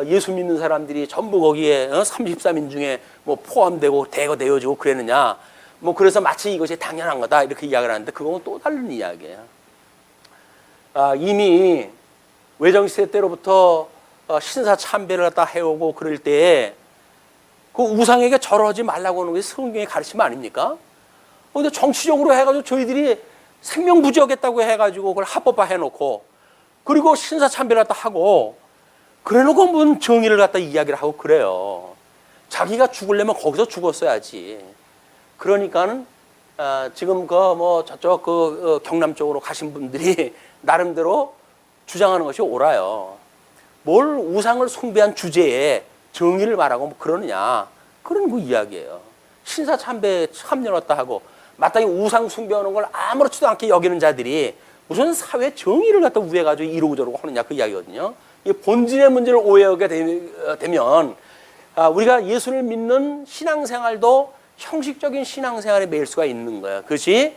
예수 믿는 사람들이 전부 거기에 33인 중에 포함되고 대거되어지고 그랬느냐. 그래서 마치 이것이 당연한 거다 이렇게 이야기를 하는데 그건 또 다른 이야기예요. 이미 외정시대 때로부터 신사 참배를 갖다 해오고 그럴 때에 그 우상에게 절하지 말라고 하는 것이 성경의 가르침 아닙니까? 근데 정치적으로 해가지고 저희들이 생명부지하겠다고 해가지고 그걸 합법화 해놓고 그리고 신사 참배를 갖다 하고 그래놓고 뭔 정의를 갖다 이야기를 하고 그래요. 자기가 죽으려면 거기서 죽었어야지. 그러니까는 지금 저쪽 경남 쪽으로 가신 분들이 나름대로 주장하는 것이 옳아요. 뭘 우상을 숭배한 주제에 정의를 말하고 그러느냐. 그런 그 이야기예요. 신사 참여했다 하고 마땅히 우상 숭배하는 걸 아무렇지도 않게 여기는 자들이 무슨 사회 정의를 갖다 우회가지고 이러고 저러고 하느냐 그 이야기거든요. 이 본질의 문제를 오해하게 되면 우리가 예수를 믿는 신앙생활도 형식적인 신앙생활에 매일 수가 있는 거예요. 그것이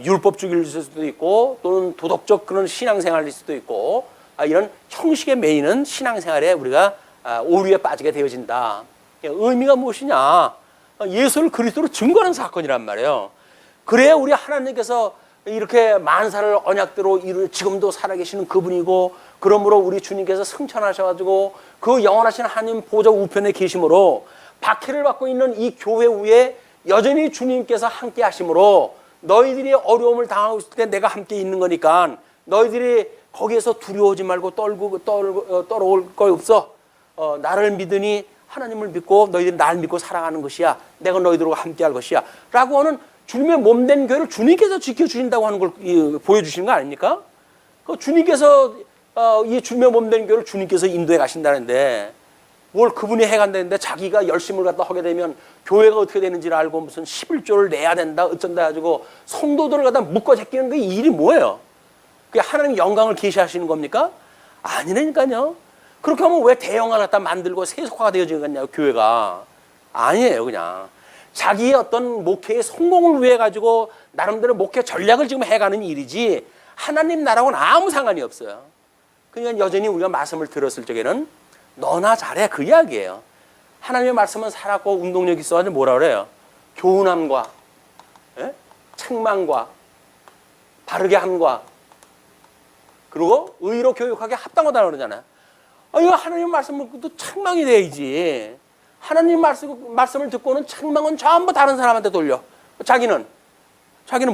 율법주의일 수도 있고 또는 도덕적 그런 신앙생활일 수도 있고 이런 형식에 매이는 신앙생활에 우리가 오류에 빠지게 되어진다. 의미가 무엇이냐? 예수를 그리스도로 증거하는 사건이란 말이에요. 그래야 우리 하나님께서 이렇게 만사를 언약대로 지금도 살아계시는 그분이고 그러므로 우리 주님께서 승천하셔가지고 그 영원하신 하나님 보좌 우편에 계심으로 박해를 받고 있는 이 교회 위에 여전히 주님께서 함께 하심으로 너희들이 어려움을 당하고 있을 때 내가 함께 있는 거니까 너희들이 거기에서 두려워하지 말고 떨어올 거 없어. 나를 믿으니 하나님을 믿고 너희들이 나를 믿고 살아가는 것이야. 내가 너희들과 함께 할 것이야. 라고 하는 주님의 몸된 교회를 주님께서 지켜주신다고 하는 걸 보여주시는 거 아닙니까? 그 주님께서 이 주님의 몸된 교회를 주님께서 인도해 가신다는데 뭘 그분이 해간다는데 자기가 열심을 갖다 하게 되면 교회가 어떻게 되는지를 알고 무슨 11조를 내야 된다 어쩐다 해가지고 성도들을 갖다 묶어 제끼는 그 일이 뭐예요? 그게 하나님 영광을 계시하시는 겁니까? 아니라니까요. 그렇게 하면 왜 대형을 갖다 만들고 세속화가 되어지겠냐고 교회가. 아니에요. 그냥 자기의 어떤 목회의 성공을 위해 가지고 나름대로 목회 전략을 지금 해가는 일이지 하나님 나라하고는 아무 상관이 없어요. 그러니까 여전히 우리가 말씀을 들었을 적에는 너나 잘해 그 이야기예요. 하나님의 말씀은 살았고 운동력이 있어가지고 뭐라 그래요? 교훈함과 책망과 바르게 함과 그리고 의로 교육하게 합당하다고 그러잖아요. 이거 하나님 말씀은 또 책망이 돼야지. 하나님 말씀을 듣고는 책망은 전부 다른 사람한테 돌려. 자기는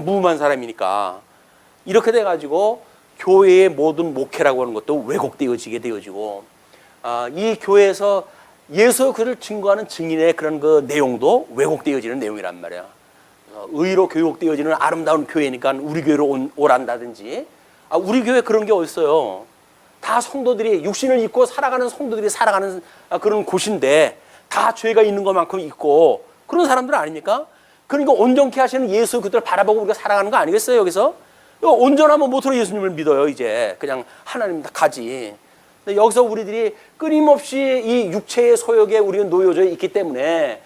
무음한 사람이니까. 이렇게 돼가지고 교회의 모든 목회라고 하는 것도 왜곡되어지게 되어지고 이 교회에서 예수 그를 증거하는 증인의 그런 그 내용도 왜곡되어지는 내용이란 말이야. 의로 교육되어지는 아름다운 교회니까 우리 교회로 오란다든지 우리 교회 그런 게 어딨어요. 다 성도들이 육신을 입고 살아가는 성도들이 살아가는 그런 곳인데 다 죄가 있는 것만큼 있고 그런 사람들 아닙니까? 그러니까 온전케 하시는 예수 그들을 바라보고 우리가 살아가는 거 아니겠어요? 여기서 온전하면 못으로 예수님을 믿어요. 이제 그냥 하나님 다 가지. 근데 여기서 우리들이 끊임없이 이 육체의 소욕에 우리가 놓여져 있기 때문에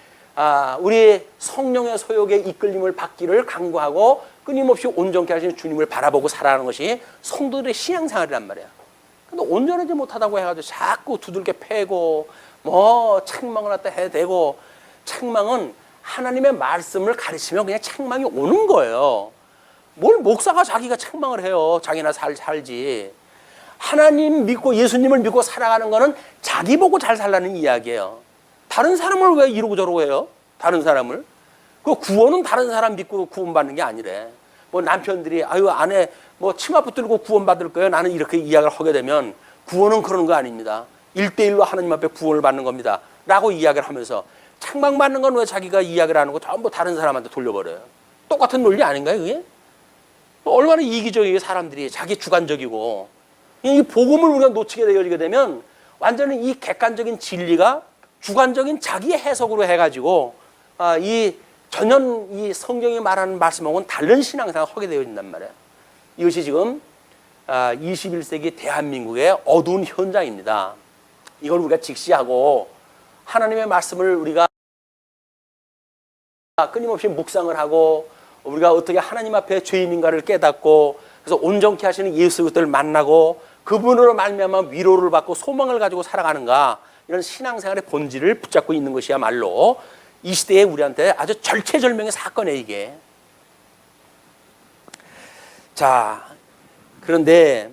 우리 성령의 소욕에 이끌림을 받기를 간구하고 끊임없이 온전케 하시는 주님을 바라보고 살아가는 것이 성도들의 신앙생활이란 말이야. 근데 온전하지 못하다고 해가지고 자꾸 두들겨 패고 책망을 갖다 해대고 책망은 하나님의 말씀을 가르치면 그냥 책망이 오는 거예요. 뭘 목사가 자기가 책망을 해요. 자기나 살지. 하나님 믿고 예수님을 믿고 살아가는 거는 자기 보고 잘 살라는 이야기예요. 다른 사람을 왜 이러고 저러고 해요? 다른 사람을. 그 구원은 다른 사람 믿고 구원받는 게 아니래. 남편들이 아내 치마 붙들고 구원받을 거예요. 나는 이렇게 이야기를 하게 되면 구원은 그런 거 아닙니다. 1대1로 하나님 앞에 구원을 받는 겁니다. 라고 이야기를 하면서 책망받는 건 왜 자기가 이야기를 하는 거 전부 다른 사람한테 돌려버려요. 똑같은 논리 아닌가요 그게? 얼마나 이기적이게 사람들이 자기 주관적이고 이 복음을 우리가 놓치게 되어지게 되면 완전히 이 객관적인 진리가 주관적인 자기의 해석으로 해가지고 전혀 이 성경이 말하는 말씀하고는 다른 신앙생활을 하게 되어진단 말이에요. 이것이 지금 21세기 대한민국의 어두운 현장입니다. 이걸 우리가 직시하고 하나님의 말씀을 우리가 끊임없이 묵상을 하고 우리가 어떻게 하나님 앞에 죄인인가를 깨닫고 그래서 온전케 하시는 예수 그리스도를 만나고 그분으로 말미암아 위로를 받고 소망을 가지고 살아가는가 이런 신앙생활의 본질을 붙잡고 있는 것이야말로 이 시대에 우리한테 아주 절체절명의 사건이에요 이게. 자 그런데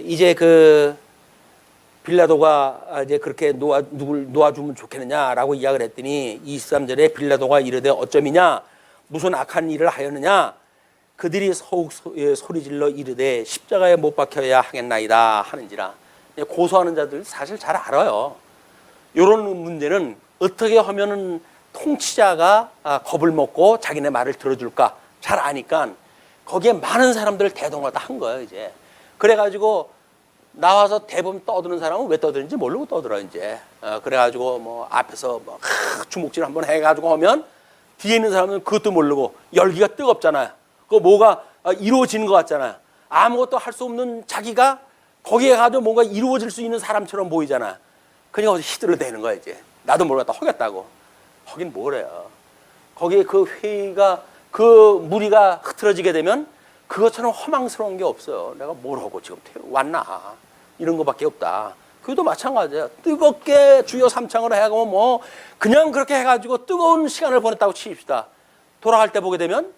이제 그 빌라도가 이제 그렇게 누굴 놓아주면 좋겠느냐라고 이야기를 했더니 23절에 빌라도가 이르되 어쩌미냐 무슨 악한 일을 하였느냐 그들이 서욱 소리질러 이르되 십자가에 못 박혀야 하겠나이다 하는지라. 고소하는 자들 사실 잘 알아요. 이런 문제는 어떻게 하면은 통치자가 겁을 먹고 자기네 말을 들어줄까 잘 아니까 거기에 많은 사람들을 대동하다 한 거예요 이제. 그래가지고 나와서 대부분 떠드는 사람은 왜 떠드는지 모르고 떠들어 이제. 그래가지고 뭐 앞에서 뭐 주먹질 한번 해가지고 하면 뒤에 있는 사람은 그것도 모르고 열기가 뜨겁잖아요. 그 뭐가 이루어지는 것 같잖아요. 아무것도 할 수 없는 자기가 거기에 가도 뭔가 이루어질 수 있는 사람처럼 보이잖아. 그러니까 어디 히들어대는 거야 이제. 나도 모르겠다 하겠다고. 하긴 뭐래요. 거기에 그 회의가 그 무리가 흐트러지게 되면 그것처럼 허망스러운 게 없어요. 내가 뭘 하고 지금 왔나 이런 거밖에 없다. 그것도 마찬가지예요. 뜨겁게 주여 삼창을 해가고 뭐 그냥 그렇게 해가지고 뜨거운 시간을 보냈다고 치십시다. 돌아갈 때 보게 되면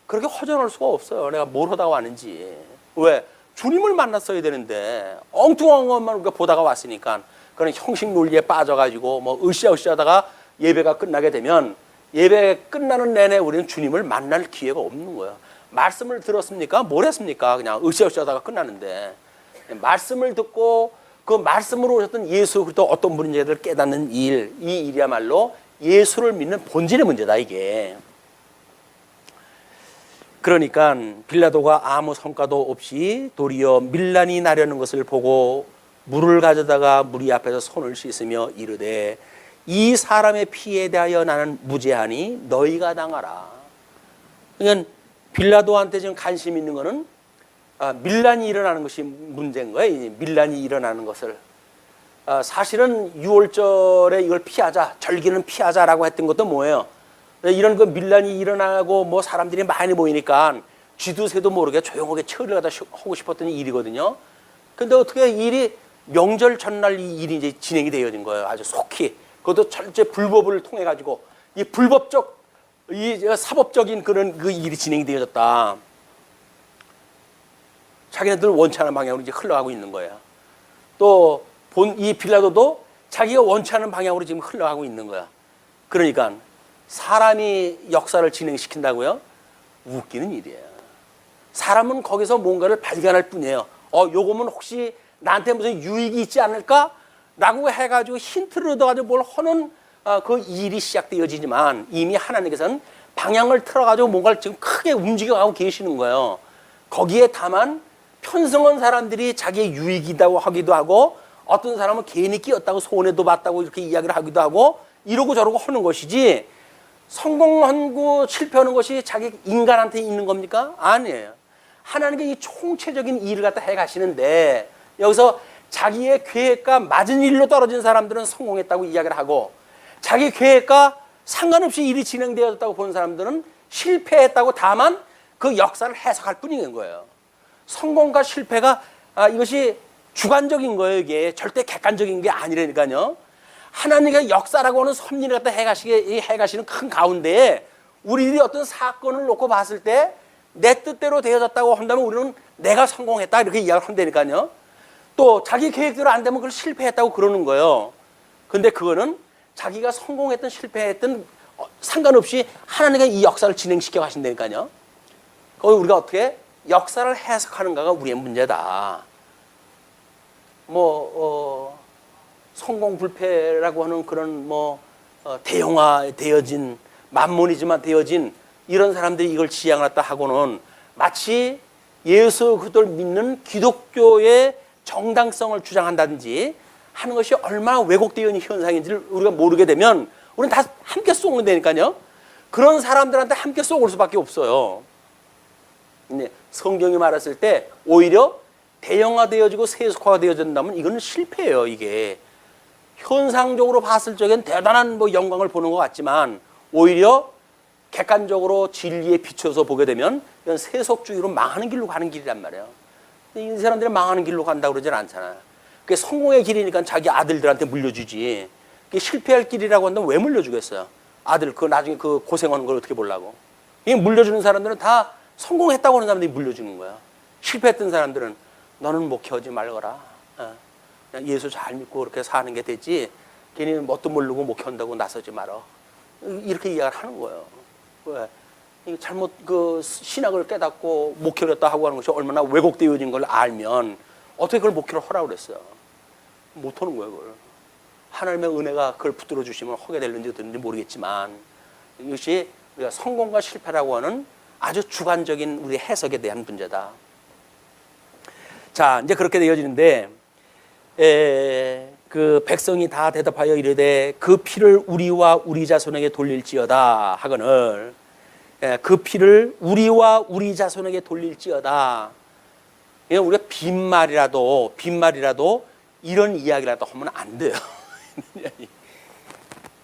그렇게 허전할 수가 없어요. 내가 뭘 하다가 왔는지. 왜? 주님을 만났어야 되는데 엉뚱한 것만 우리가 보다가 왔으니까 그런 형식 논리에 빠져가지고 뭐 으쌰으쌰하다가 예배가 끝나게 되면 예배 끝나는 내내 우리는 주님을 만날 기회가 없는 거예요. 말씀을 들었습니까? 뭘 했습니까? 그냥 으쌰으쌰하다가 끝나는데 말씀을 듣고 그 말씀으로 오셨던 예수 그리스도 어떤 분인지를 깨닫는 일, 이 일이야말로 예수를 믿는 본질의 문제다 이게. 그러니까 빌라도가 아무 성과도 없이 도리어 밀란이 나려는 것을 보고 물을 가져다가 무리 앞에서 손을 씻으며 이르되 이 사람의 피에 대하여 나는 무죄하니 너희가 당하라. 그러니까 빌라도한테 지금 관심 있는 거는 밀란이 일어나는 것이 문제인 거예요. 밀란이 일어나는 것을. 사실은 6월절에 이걸 피하자, 절기는 피하자라고 했던 것도 뭐예요? 이런 그 밀란이 일어나고 뭐 사람들이 많이 모이니까 쥐도 새도 모르게 조용하게 처리를 하다 하고 싶었던 일이거든요. 근데 어떻게 일이 명절 전날 이 일이 이제 진행이 되어진 거예요. 아주 속히. 그것도 철저히 불법을 통해 가지고 이 불법적, 이 사법적인 그런 그 일이 진행이 되어졌다. 자기네들 원치 않은 방향으로 이제 흘러가고 있는 거예요. 또 이 빌라도도 자기가 원치 않은 방향으로 지금 흘러가고 있는 거야. 그러니까 사람이 역사를 진행시킨다고요? 웃기는 일이에요. 사람은 거기서 뭔가를 발견할 뿐이에요. 요거면 혹시 나한테 무슨 유익이 있지 않을까? 라고 해가지고 힌트를 얻어가지고 뭘 하는 그 일이 시작되어지지만 이미 하나님께서는 방향을 틀어가지고 뭔가를 지금 크게 움직여가고 계시는 거예요. 거기에 다만 편성한 사람들이 자기의 유익이라고 하기도 하고 어떤 사람은 괜히 끼었다고 손해도 봤다고 이렇게 이야기를 하기도 하고 이러고 저러고 하는 것이지 성공하고 실패하는 것이 자기 인간한테 있는 겁니까? 아니에요. 하나님께 이 총체적인 일을 갖다 해가시는데 여기서 자기의 계획과 맞은 일로 떨어진 사람들은 성공했다고 이야기를 하고 자기 계획과 상관없이 일이 진행되었다고 보는 사람들은 실패했다고 다만 그 역사를 해석할 뿐인 거예요. 성공과 실패가 이것이 주관적인 거예요. 이게 절대 객관적인 게 아니라니까요. 하나님의 역사라고 하는 섭리를 갖다 해가시는 큰 가운데에 우리들이 어떤 사건을 놓고 봤을 때 내 뜻대로 되어졌다고 한다면 우리는 내가 성공했다 이렇게 이야기를 한다니까요. 또 자기 계획대로 안 되면 그걸 실패했다고 그러는 거예요. 근데 그거는 자기가 성공했든 실패했든 상관없이 하나님과 이 역사를 진행시켜 가신다니까요. 거기 우리가 어떻게 역사를 해석하는가가 우리의 문제다. 성공 불패라고 하는 그런 대형화되어진 만몬이지만 되어진 이런 사람들이 이걸 지향했다 하고는 마치 예수 그리스도를 믿는 기독교의 정당성을 주장한다든지 하는 것이 얼마나 왜곡되어 있는 현상인지를 우리가 모르게 되면 우리는 다 함께 쏘면 되니까요. 그런 사람들한테 함께 쏘을 수밖에 없어요. 근데 성경이 말했을 때 오히려 대형화되어지고 세속화되어진다면 이거는 실패예요. 이게 현상적으로 봤을 적엔 대단한 영광을 보는 것 같지만 오히려 객관적으로 진리에 비춰서 보게 되면 이건 세속주의로 망하는 길로 가는 길이란 말이에요. 이 사람들이 망하는 길로 간다고 그러진 않잖아요. 그게 성공의 길이니까 자기 아들들한테 물려주지. 그게 실패할 길이라고 한다면 왜 물려주겠어요? 아들 그 나중에 그 고생하는 걸 어떻게 보려고? 이게 물려주는 사람들은 다 성공했다고 하는 사람들이 물려주는 거야. 실패했던 사람들은 너는 목회하지 말거라. 그냥 예수 잘 믿고 그렇게 사는 게 되지. 괜히 뭣도 모르고 목회한다고 나서지 말어. 이렇게 이야기를 하는 거예요. 왜? 잘못 그 신학을 깨닫고 목회를 했다 하고 하는 것이 얼마나 왜곡되어진 걸 알면 어떻게 그걸 목회를 하라고 그랬어요? 못 하는 거예요, 그걸. 하나님의 은혜가 그걸 붙들어 주시면 하게 될는지 어떤지 모르겠지만 이것이 우리가 성공과 실패라고 하는 아주 주관적인 우리 해석에 대한 문제다. 자, 이제 그렇게 되어지는데 그 백성이 다 대답하여 이르되 그 피를 우리와 우리 자손에게 돌릴지어다 하거늘, 그 피를 우리와 우리 자손에게 돌릴지어다. 우리가 빈말이라도 이런 이야기라도 하면 안 돼요.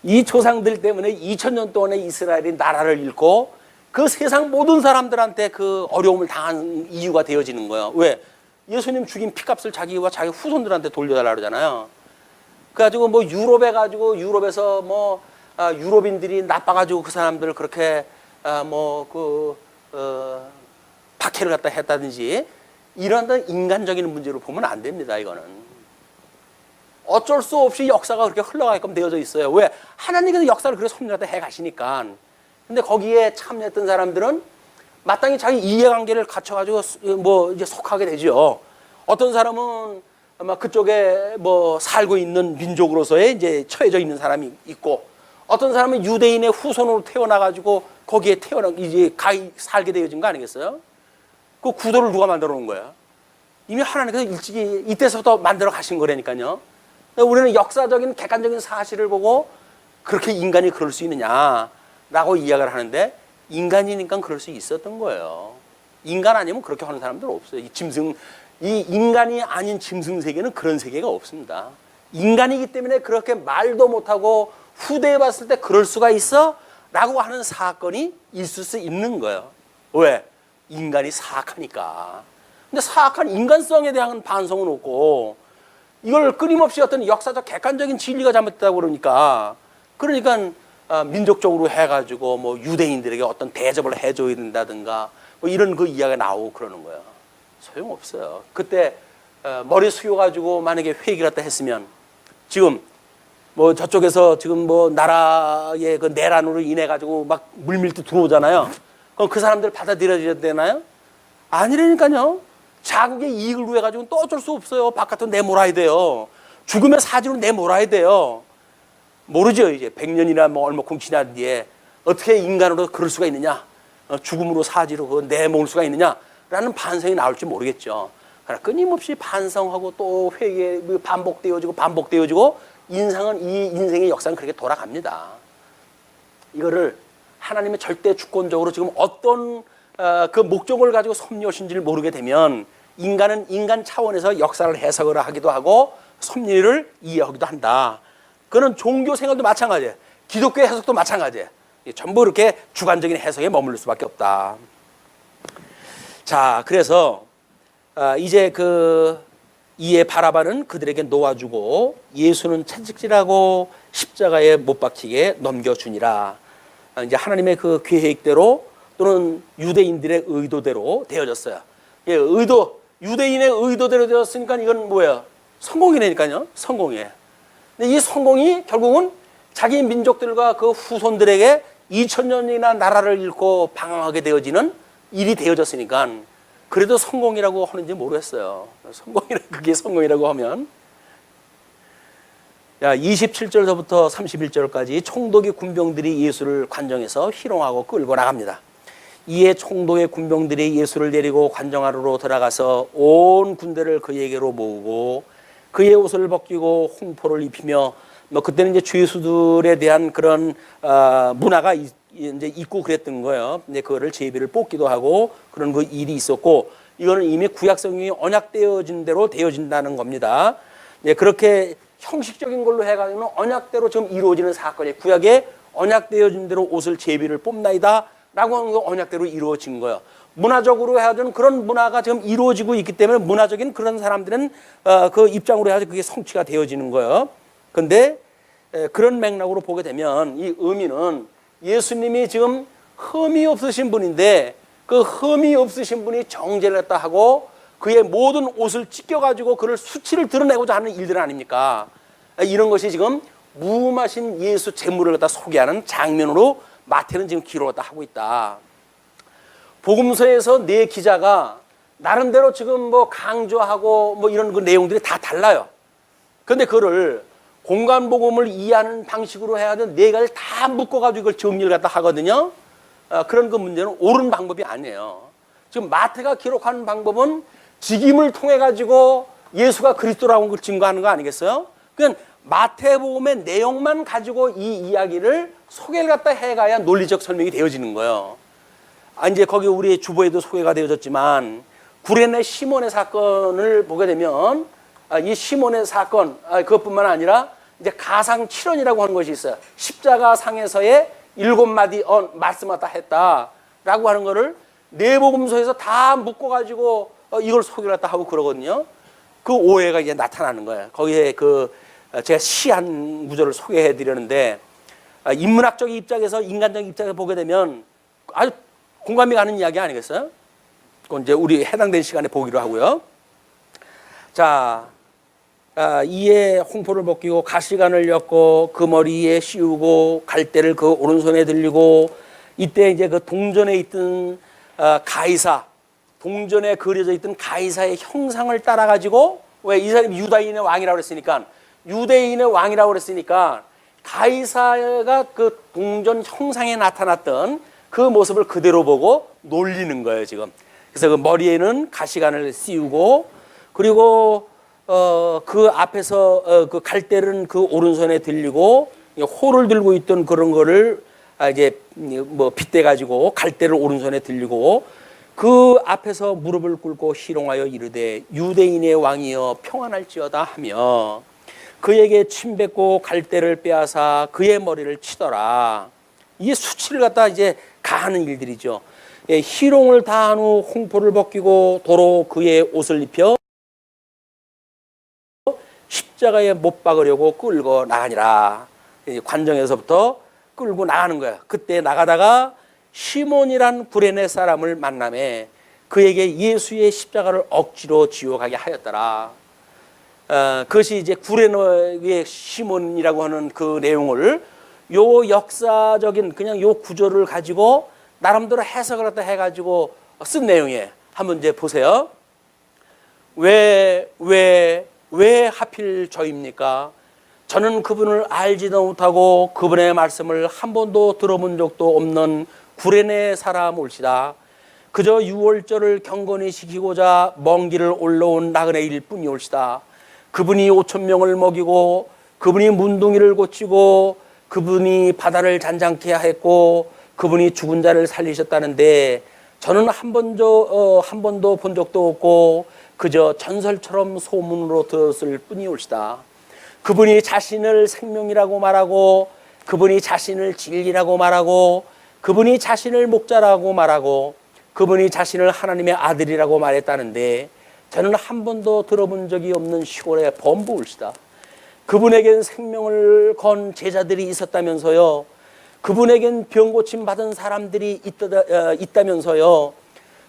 이 조상들 때문에 2000년 동안에 이스라엘이 나라를 잃고 그 세상 모든 사람들한테 그 어려움을 당한 이유가 되어지는 거예요. 왜? 예수님 죽인 피값을 자기와 자기 후손들한테 돌려달라 그러잖아요. 그래가지고 뭐 유럽에 가지고 유럽에서 뭐 유럽인들이 나빠가지고 그 사람들을 그렇게 박해를 갖다 했다든지 이런 인간적인 문제로 보면 안 됩니다. 이거는 어쩔 수 없이 역사가 그렇게 흘러가게끔 되어져 있어요. 왜? 하나님께서 역사를 그렇게 섭리하다 해 가시니까. 근데 거기에 참여했던 사람들은 마땅히 자기 이해관계를 갖춰가지고 뭐 이제 속하게 되죠. 어떤 사람은 아마 그쪽에 뭐 살고 있는 민족으로서의 이제 처해져 있는 사람이 있고, 어떤 사람은 유대인의 후손으로 태어나가지고 거기에 이제 살게 되어진 거 아니겠어요? 그 구도를 누가 만들어 놓은 거야? 이미 하나님께서 일찍이 이때서부터 만들어 가신 거라니까요. 우리는 역사적인 객관적인 사실을 보고 그렇게 인간이 그럴 수 있느냐라고 이야기를 하는데, 인간이니까 그럴 수 있었던 거예요. 인간 아니면 그렇게 하는 사람들 없어요. 이 인간이 아닌 짐승 세계는 그런 세계가 없습니다. 인간이기 때문에 그렇게 말도 못하고 후대에 봤을 때 그럴 수가 있어? 라고 하는 사건이 있을 수 있는 거예요. 왜? 인간이 사악하니까. 근데 사악한 인간성에 대한 반성은 없고, 이걸 끊임없이 어떤 역사적 객관적인 진리가 잘못됐다고 그러니까 민족적으로 해가지고 뭐 유대인들에게 어떤 대접을 해줘야 된다든가 뭐 이런 그 이야기가 나오고 그러는 거예요. 소용없어요. 그때 머리 숙여가지고 만약에 회개를 했다 했으면, 지금 뭐 저쪽에서 지금 뭐 나라의 그 내란으로 인해 가지고 막 물밀듯 들어오잖아요. 그럼 그 사람들 받아들여야 되나요? 아니라니까요. 자국의 이익을 위해 가지고 또 어쩔 수 없어요. 바깥으로 내몰아야 돼요. 죽음의 사지로 내몰아야 돼요. 모르죠. 이제 100년이나 뭐 얼마큼 지난 뒤에 어떻게 인간으로 그럴 수가 있느냐, 죽음으로 사지로 그거 내몰 수가 있느냐라는 반성이 나올지 모르겠죠. 그러나 끊임없이 반성하고 또 회개 반복되어지고 이 인생의 역사는 그렇게 돌아갑니다. 이거를 하나님의 절대 주권적으로 지금 어떤 그 목적을 가지고 섭리하신지를 모르게 되면 인간은 인간 차원에서 역사를 해석을 하기도 하고 섭리를 이해하기도 한다. 그는 종교 생활도 마찬가지예요. 기독교의 해석도 마찬가지예요. 전부 이렇게 주관적인 해석에 머무를 수밖에 없다. 자, 그래서 이제 이에 바라바는 그들에게 놓아주고 예수는 채찍질하고 십자가에 못 박히게 넘겨주니라. 이제 하나님의 그 계획대로 또는 유대인들의 의도대로 되어졌어요. 유대인의 의도대로 되었으니까 이건 뭐예요? 성공이라니까요. 성공이에요. 근데 이 성공이 결국은 자기 민족들과 그 후손들에게 2000년이나 나라를 잃고 방황하게 되어지는 일이 되어졌으니까 그래도 성공이라고 하는지 모르겠어요. 그게 성공이라고 하면 27절서부터 31절까지 총독의 군병들이 예수를 관정해서 희롱하고 끌고 나갑니다. 이에 총독의 군병들이 예수를 데리고 관정하러로 들어가서 온 군대를 그에게로 모으고 그의 옷을 벗기고 홍포를 입히며 그때는 이제 죄수들에 대한 그런 문화가 이제 있고 그랬던 거예요. 이제 그거를 제비를 뽑기도 하고 그런 그 일이 있었고, 이거는 이미 구약 성경이 언약되어진 대로 되어진다는 겁니다. 그렇게 형식적인 걸로 해가지고는 언약대로 지금 이루어지는 사건이에요. 구약에 언약되어진 대로 옷을 제비를 뽑나이다 라고 하는 거 언약대로 이루어진 거예요. 문화적으로 해야되는 그런 문화가 지금 이루어지고 있기 때문에 문화적인 그런 사람들은 그 입장으로 해야지 그게 성취가 되어지는 거예요. 그런데 그런 맥락으로 보게 되면 이 의미는 예수님이 지금 흠이 없으신 분인데 그 흠이 없으신 분이 정죄를 했다 하고 그의 모든 옷을 찢겨가지고 그를 수치를 드러내고자 하는 일들 아닙니까? 이런 것이 지금 무음하신 예수 제물을 갖다 소개하는 장면으로 마태는 지금 기록을 하고 있다. 복음서에서 네 기자가 나름대로 지금 뭐 강조하고 뭐 이런 그 내용들이 다 달라요. 그런데 그거를 공간복음을 이해하는 방식으로 해야 되는 네 가지를 다 묶어가지고 이걸 정리를 갖다 하거든요. 그런 그 문제는 옳은 방법이 아니에요. 지금 마태가 기록하는 방법은 직임을 통해 가지고 예수가 그리스도라고 걸 증거하는 거 아니겠어요? 그냥 마태복음의 내용만 가지고 이 이야기를 소개를 갖다 해가야 논리적 설명이 되어지는 거예요. 이제 거기 우리 주보에도 소개가 되어졌지만 구레네 시몬의 사건을 보게 되면 이 시몬의 사건 그것뿐만 아니라 이제 가상칠언이라고 하는 것이 있어요. 십자가 상에서의 7마디 말씀을 다 했다라고 하는 거를 내복음서에서 다 묶어가지고 이걸 소개를 갖다 하고 그러거든요. 그 오해가 이제 나타나는 거예요. 거기에 제가 시 한 구절을 소개해 드렸는데 인문학적 입장에서 인간적 입장에서 보게 되면 아주 공감이 가는 이야기 아니겠어요? 그건 이제 우리 해당된 시간에 보기로 하고요. 자, 이에 홍포를 벗기고 가시관을 엮고 그 머리에 씌우고 갈대를 그 오른손에 들리고 이때 이제 그 동전에 있던 가이사, 동전에 그려져 있던 가이사의 형상을 따라 가지고 왜 이 사람이 유다인의 왕이라고 그랬으니까 유대인의 왕이라고 그랬으니까 가이사가 그 동전 형상에 나타났던 그 모습을 그대로 보고 놀리는 거예요, 지금. 그래서 그 머리에는 가시관을 씌우고 그리고 그 앞에서 그 갈대는 그 오른손에 들리고 호를 들고 있던 그런 거를 이제 뭐 빗대 가지고 갈대를 오른손에 들리고 그 앞에서 무릎을 꿇고 희롱하여 이르되 유대인의 왕이여 평안할지어다 하며 그에게 침 뱉고 갈대를 빼앗아 그의 머리를 치더라. 이게 수치를 갖다 이제 가하는 일들이죠. 희롱을 다한 후 홍포를 벗기고 도로 그의 옷을 입혀 십자가에 못 박으려고 끌고 나가니라. 관정에서부터 끌고 나가는 거야. 그때 나가다가 시몬이란 구레네 사람을 만나매 그에게 예수의 십자가를 억지로 지워가게 하였더라. 그것이 이제 구레네의 시몬이라고 하는 그 내용을 요 역사적인 그냥 요 구조를 가지고 나름대로 해석을 갖다 해가지고 쓴 내용이에요. 한번 이제 보세요. 왜 하필 저입니까? 저는 그분을 알지도 못하고 그분의 말씀을 한 번도 들어본 적도 없는 구레네 사람 올시다. 그저 유월절을 경건히 지키고자 먼 길을 올라온 나그네일 뿐이올시다. 그분이 5,000명을 먹이고 그분이 문둥이를 고치고 그분이 바다를 잔잔케 했고 그분이 죽은 자를 살리셨다는데 저는 한 번도 본 적도 없고 그저 전설처럼 소문으로 들었을 뿐이올시다. 그분이 자신을 생명이라고 말하고 그분이 자신을 진리라고 말하고 그분이 자신을 목자라고 말하고 그분이 자신을 하나님의 아들이라고 말했다는데 저는 한 번도 들어본 적이 없는 시골의 범부올시다. 그분에겐 생명을 건 제자들이 있었다면서요. 그분에겐 병 고침 받은 사람들이 있다면서요.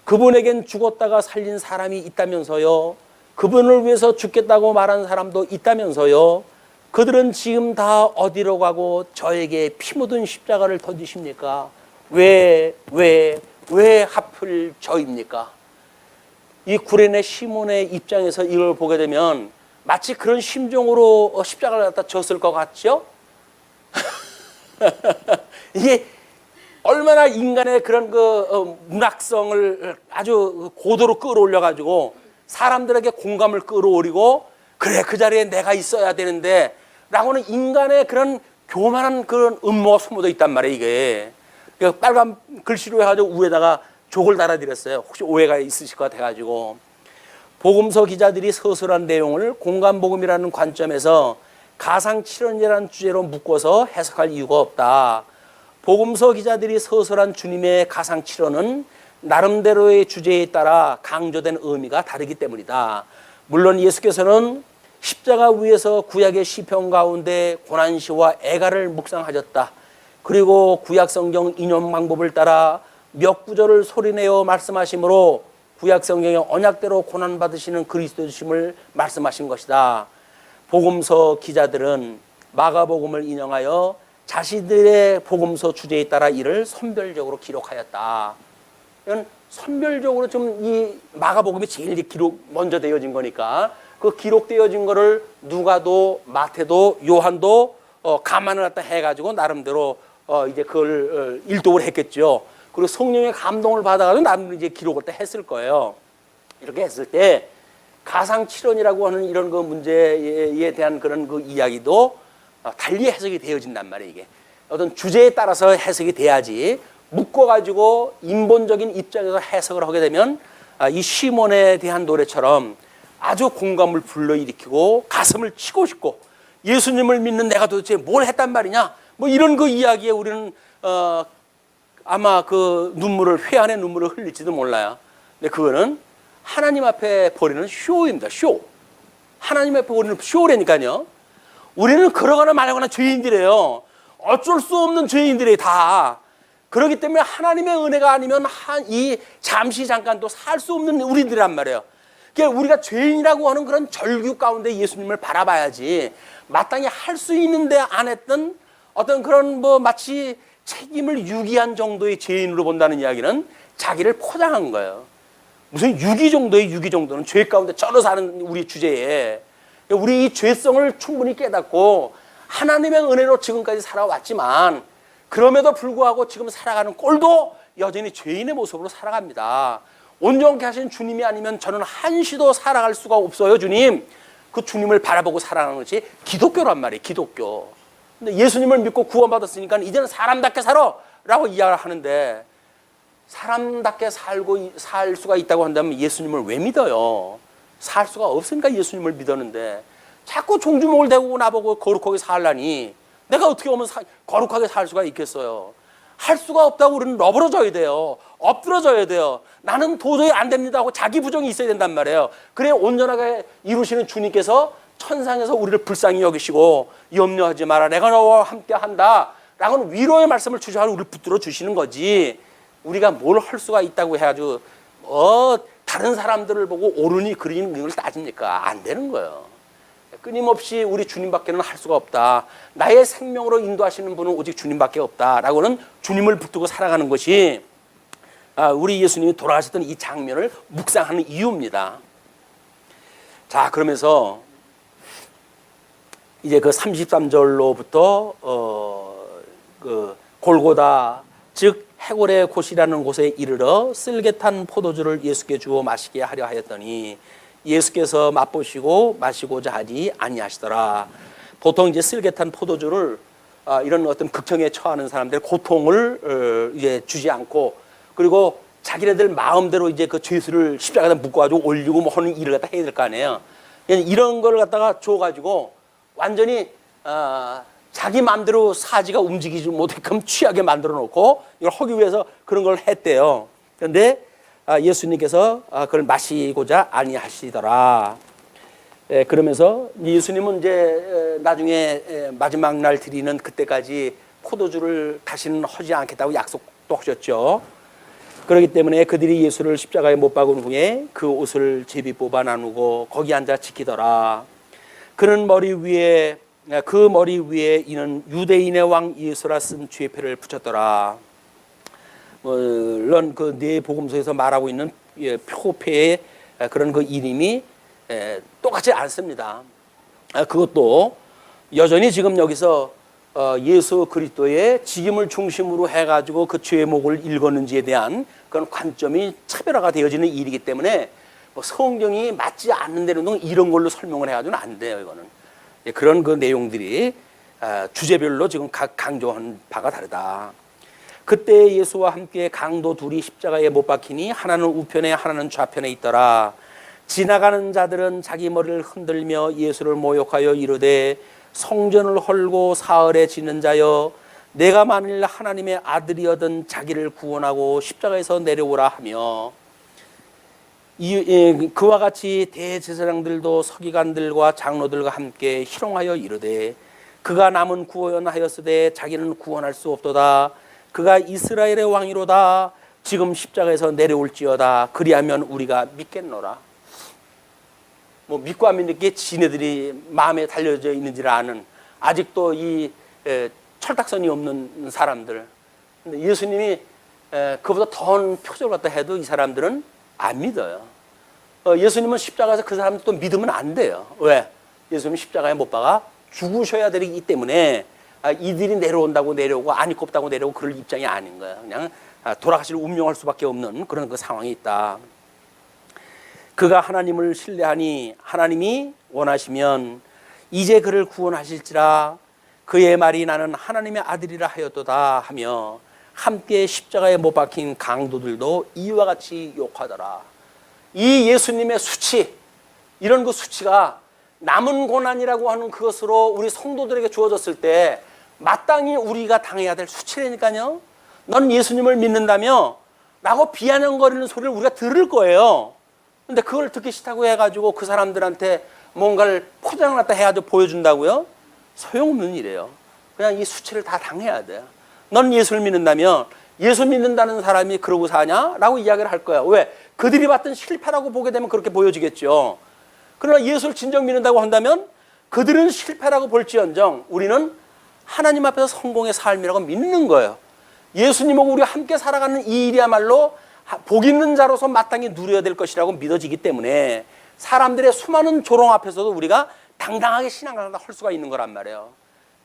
그분에겐 죽었다가 살린 사람이 있다면서요. 그분을 위해서 죽겠다고 말한 사람도 있다면서요. 그들은 지금 다 어디로 가고 저에게 피 묻은 십자가를 던지십니까? 왜 하필 저입니까? 이 구레네 시몬의 입장에서 이걸 보게 되면 마치 그런 심정으로 십자가를 갖다 졌을 것 같죠? 이게 얼마나 인간의 그런 문학성을 아주 고도로 끌어올려 가지고 사람들에게 공감을 끌어올리고 그래 그 자리에 내가 있어야 되는데 라고는 인간의 그런 교만한 그런 음모가 숨어져 있단 말이에요. 이게 빨간 글씨로 해가지고 위에다가 족을 달아드렸어요. 혹시 오해가 있으실 것 같아가지고 복음서 기자들이 서술한 내용을 공간복음이라는 관점에서 가상칠언이라는 주제로 묶어서 해석할 이유가 없다. 복음서 기자들이 서술한 주님의 가상칠언은 나름대로의 주제에 따라 강조된 의미가 다르기 때문이다. 물론 예수께서는 십자가 위에서 구약의 시편 가운데 고난시와 애가를 묵상하셨다. 그리고 구약 성경 인용 방법을 따라 몇 구절을 소리내어 말씀하시므로 구약 성경의 언약대로 고난받으시는 그리스도심을 말씀하신 것이다. 복음서 기자들은 마가복음을 인용하여 자신들의 복음서 주제에 따라 이를 선별적으로 기록하였다. 이건 선별적으로 좀 이 마가복음이 제일 먼저 되어진 거니까 그 기록되어진 거를 누가도 마태도 요한도 감안을 갖다 해가지고 나름대로 이제 그걸 일독을 했겠죠. 그리고 성령의 감동을 받아가지고 나름대로 이제 기록을 다 했을 거예요. 이렇게 했을 때 가상칠언이라고 하는 이런 그 문제에 대한 그런 그 이야기도 달리 해석이 되어진단 말이에요. 이게 어떤 주제에 따라서 해석이 돼야지 묶어가지고 인본적인 입장에서 해석을 하게 되면 이 시몬에 대한 노래처럼 아주 공감을 불러일으키고 가슴을 치고 싶고 예수님을 믿는 내가 도대체 뭘 했단 말이냐 뭐 이런 그 이야기에 우리는 아마 그 눈물을 회한의 눈물을 흘릴지도 몰라요. 근데 그거는 하나님 앞에 버리는 쇼입니다. 쇼. 하나님 앞에 버리는 쇼라니까요. 우리는 그러거나 말거나 죄인들이에요. 어쩔 수 없는 죄인들이 다. 그렇기 때문에 하나님의 은혜가 아니면 이 잠시 잠깐 또 살 수 없는 우리들이란 말이에요. 그러니까 우리가 죄인이라고 하는 그런 절규 가운데 예수님을 바라봐야지 마땅히 할 수 있는데 안 했던 어떤 그런 뭐 마치 책임을 유기한 정도의 죄인으로 본다는 이야기는 자기를 포장한 거예요. 무슨 유기 정도는 죄 가운데 쩔어 사는 우리 주제에 우리 이 죄성을 충분히 깨닫고 하나님의 은혜로 지금까지 살아왔지만 그럼에도 불구하고 지금 살아가는 꼴도 여전히 죄인의 모습으로 살아갑니다. 온전케 하신 주님이 아니면 저는 한시도 살아갈 수가 없어요. 주님. 그 주님을 바라보고 살아가는 것이 기독교란 말이에요. 기독교. 근데 예수님을 믿고 구원받았으니까 이제는 사람답게 살아 라고 이야기를 하는데 사람답게 살 수가 있다고 한다면 예수님을 왜 믿어요? 살 수가 없으니까 예수님을 믿었는데 자꾸 종주목을 대고 나보고 거룩하게 살라니 내가 어떻게 하면 거룩하게 살 수가 있겠어요? 할 수가 없다고 우리는 너부러져야 돼요. 엎드러져야 돼요. 나는 도저히 안 됩니다 하고 자기 부정이 있어야 된단 말이에요. 그래 온전하게 이루시는 주님께서 천상에서 우리를 불쌍히 여기시고 염려하지 마라 내가 너와 함께 한다 라고는 위로의 말씀을 주셔서 우리를 붙들어 주시는 거지 우리가 뭘 할 수가 있다고 해가지고 다른 사람들을 보고 옳으니 그리는 걸 따집니까? 안 되는 거예요. 끊임없이 우리 주님밖에는 할 수가 없다. 나의 생명으로 인도하시는 분은 오직 주님밖에 없다라고는 주님을 붙들고 살아가는 것이 우리 예수님이 돌아가셨던 이 장면을 묵상하는 이유입니다. 자, 그러면서 이제 그 33절로부터 그 골고다 즉 해골의 곳이라는 곳에 이르러 쓸개탄 포도주를 예수께 주어 마시게 하려 하였더니 예수께서 맛보시고 마시고자 하지 아니하시더라. 보통 이제 쓸개탄 포도주를 이런 어떤 극형에 처하는 사람들 고통을 이제 주지 않고 그리고 자기네들 마음대로 이제 그 죄수를 십자가에다 묶어가지고 올리고 뭐 하는 일을 갖다 해야 될 거 아니에요. 이런 걸 갖다가 줘가지고 완전히 자기 마음대로 사지가 움직이지 못하게끔 취하게 만들어 놓고 이걸 하기 위해서 그런 걸 했대요. 그런데 예수님께서 그걸 마시고자 아니하시더라. 그러면서 예수님은 이제 나중에 마지막 날 드리는 그때까지 포도주를 다시는 하지 않겠다고 약속도 하셨죠. 그렇기 때문에 그들이 예수를 십자가에 못 박은 후에 그 옷을 제비 뽑아 나누고 거기 앉아 지키더라. 그는 그 머리 위에 이는 유대인의 왕 예수라 쓴 죄패를 붙였더라. 물론 그 네 복음서에서 말하고 있는 표패의 그런 그 이름이 똑같지 않습니다. 그것도 여전히 지금 여기서 예수 그리스도의 직임을 중심으로 해가지고 그 죄목을 읽었는지에 대한 그런 관점이 차별화가 되어지는 일이기 때문에 뭐 성경이 맞지 않는 데는 이런 걸로 설명을 해가지고는 안 돼요. 이거는 그런 그 내용들이 주제별로 지금 강조한 바가 다르다. 그때 예수와 함께 강도 둘이 십자가에 못 박히니 하나는 우편에 하나는 좌편에 있더라. 지나가는 자들은 자기 머리를 흔들며 예수를 모욕하여 이르되 성전을 헐고 사흘에 지는 자여 내가 만일 하나님의 아들이어든 자기를 구원하고 십자가에서 내려오라 하며 그와 같이 대제사장들도 서기관들과 장로들과 함께 희롱하여 이르되 그가 남은 구원하였으되 자기는 구원할 수 없도다. 그가 이스라엘의 왕이로다. 지금 십자가에서 내려올지어다. 그리하면 우리가 믿겠노라. 뭐 믿고 안 믿는 게 지네들이 마음에 달려져 있는지를 아는 아직도 이 철딱선이 없는 사람들. 근데 예수님이 그보다 더한 표적을 갖다 해도 이 사람들은 안 믿어요. 예수님은 십자가에서 그 사람들 또 믿으면 안 돼요. 왜? 예수님은 십자가에 못 박아 죽으셔야 되기 때문에 이들이 내려온다고 내려오고 안 입겁다고 내려오고 그럴 입장이 아닌 거예요. 그냥 돌아가실 운명할 수밖에 없는 그런 그 상황이 있다. 그가 하나님을 신뢰하니 하나님이 원하시면 이제 그를 구원하실지라. 그의 말이 나는 하나님의 아들이라 하였도다 하며 함께 십자가에 못 박힌 강도들도 이와 같이 욕하더라. 이 예수님의 수치, 이런 그 수치가 남은 고난이라고 하는 그것으로 우리 성도들에게 주어졌을 때 마땅히 우리가 당해야 될 수치라니까요. 넌 예수님을 믿는다며? 라고 비아냥거리는 소리를 우리가 들을 거예요. 근데 그걸 듣기 싫다고 해가지고 그 사람들한테 뭔가를 포장을 갖다 해가지고 보여준다고요? 소용없는 일이에요. 그냥 이 수치를 다 당해야 돼요. 넌 예수를 믿는다면 예수 믿는다는 사람이 그러고 사냐? 라고 이야기를 할 거야. 왜? 그들이 봤던 실패라고 보게 되면 그렇게 보여지겠죠. 그러나 예수를 진정 믿는다고 한다면 그들은 실패라고 볼지언정 우리는 하나님 앞에서 성공의 삶이라고 믿는 거예요. 예수님하고 우리가 함께 살아가는 이 일이야말로 복 있는 자로서 마땅히 누려야 될 것이라고 믿어지기 때문에 사람들의 수많은 조롱 앞에서도 우리가 당당하게 신앙을 할 수가 있는 거란 말이에요.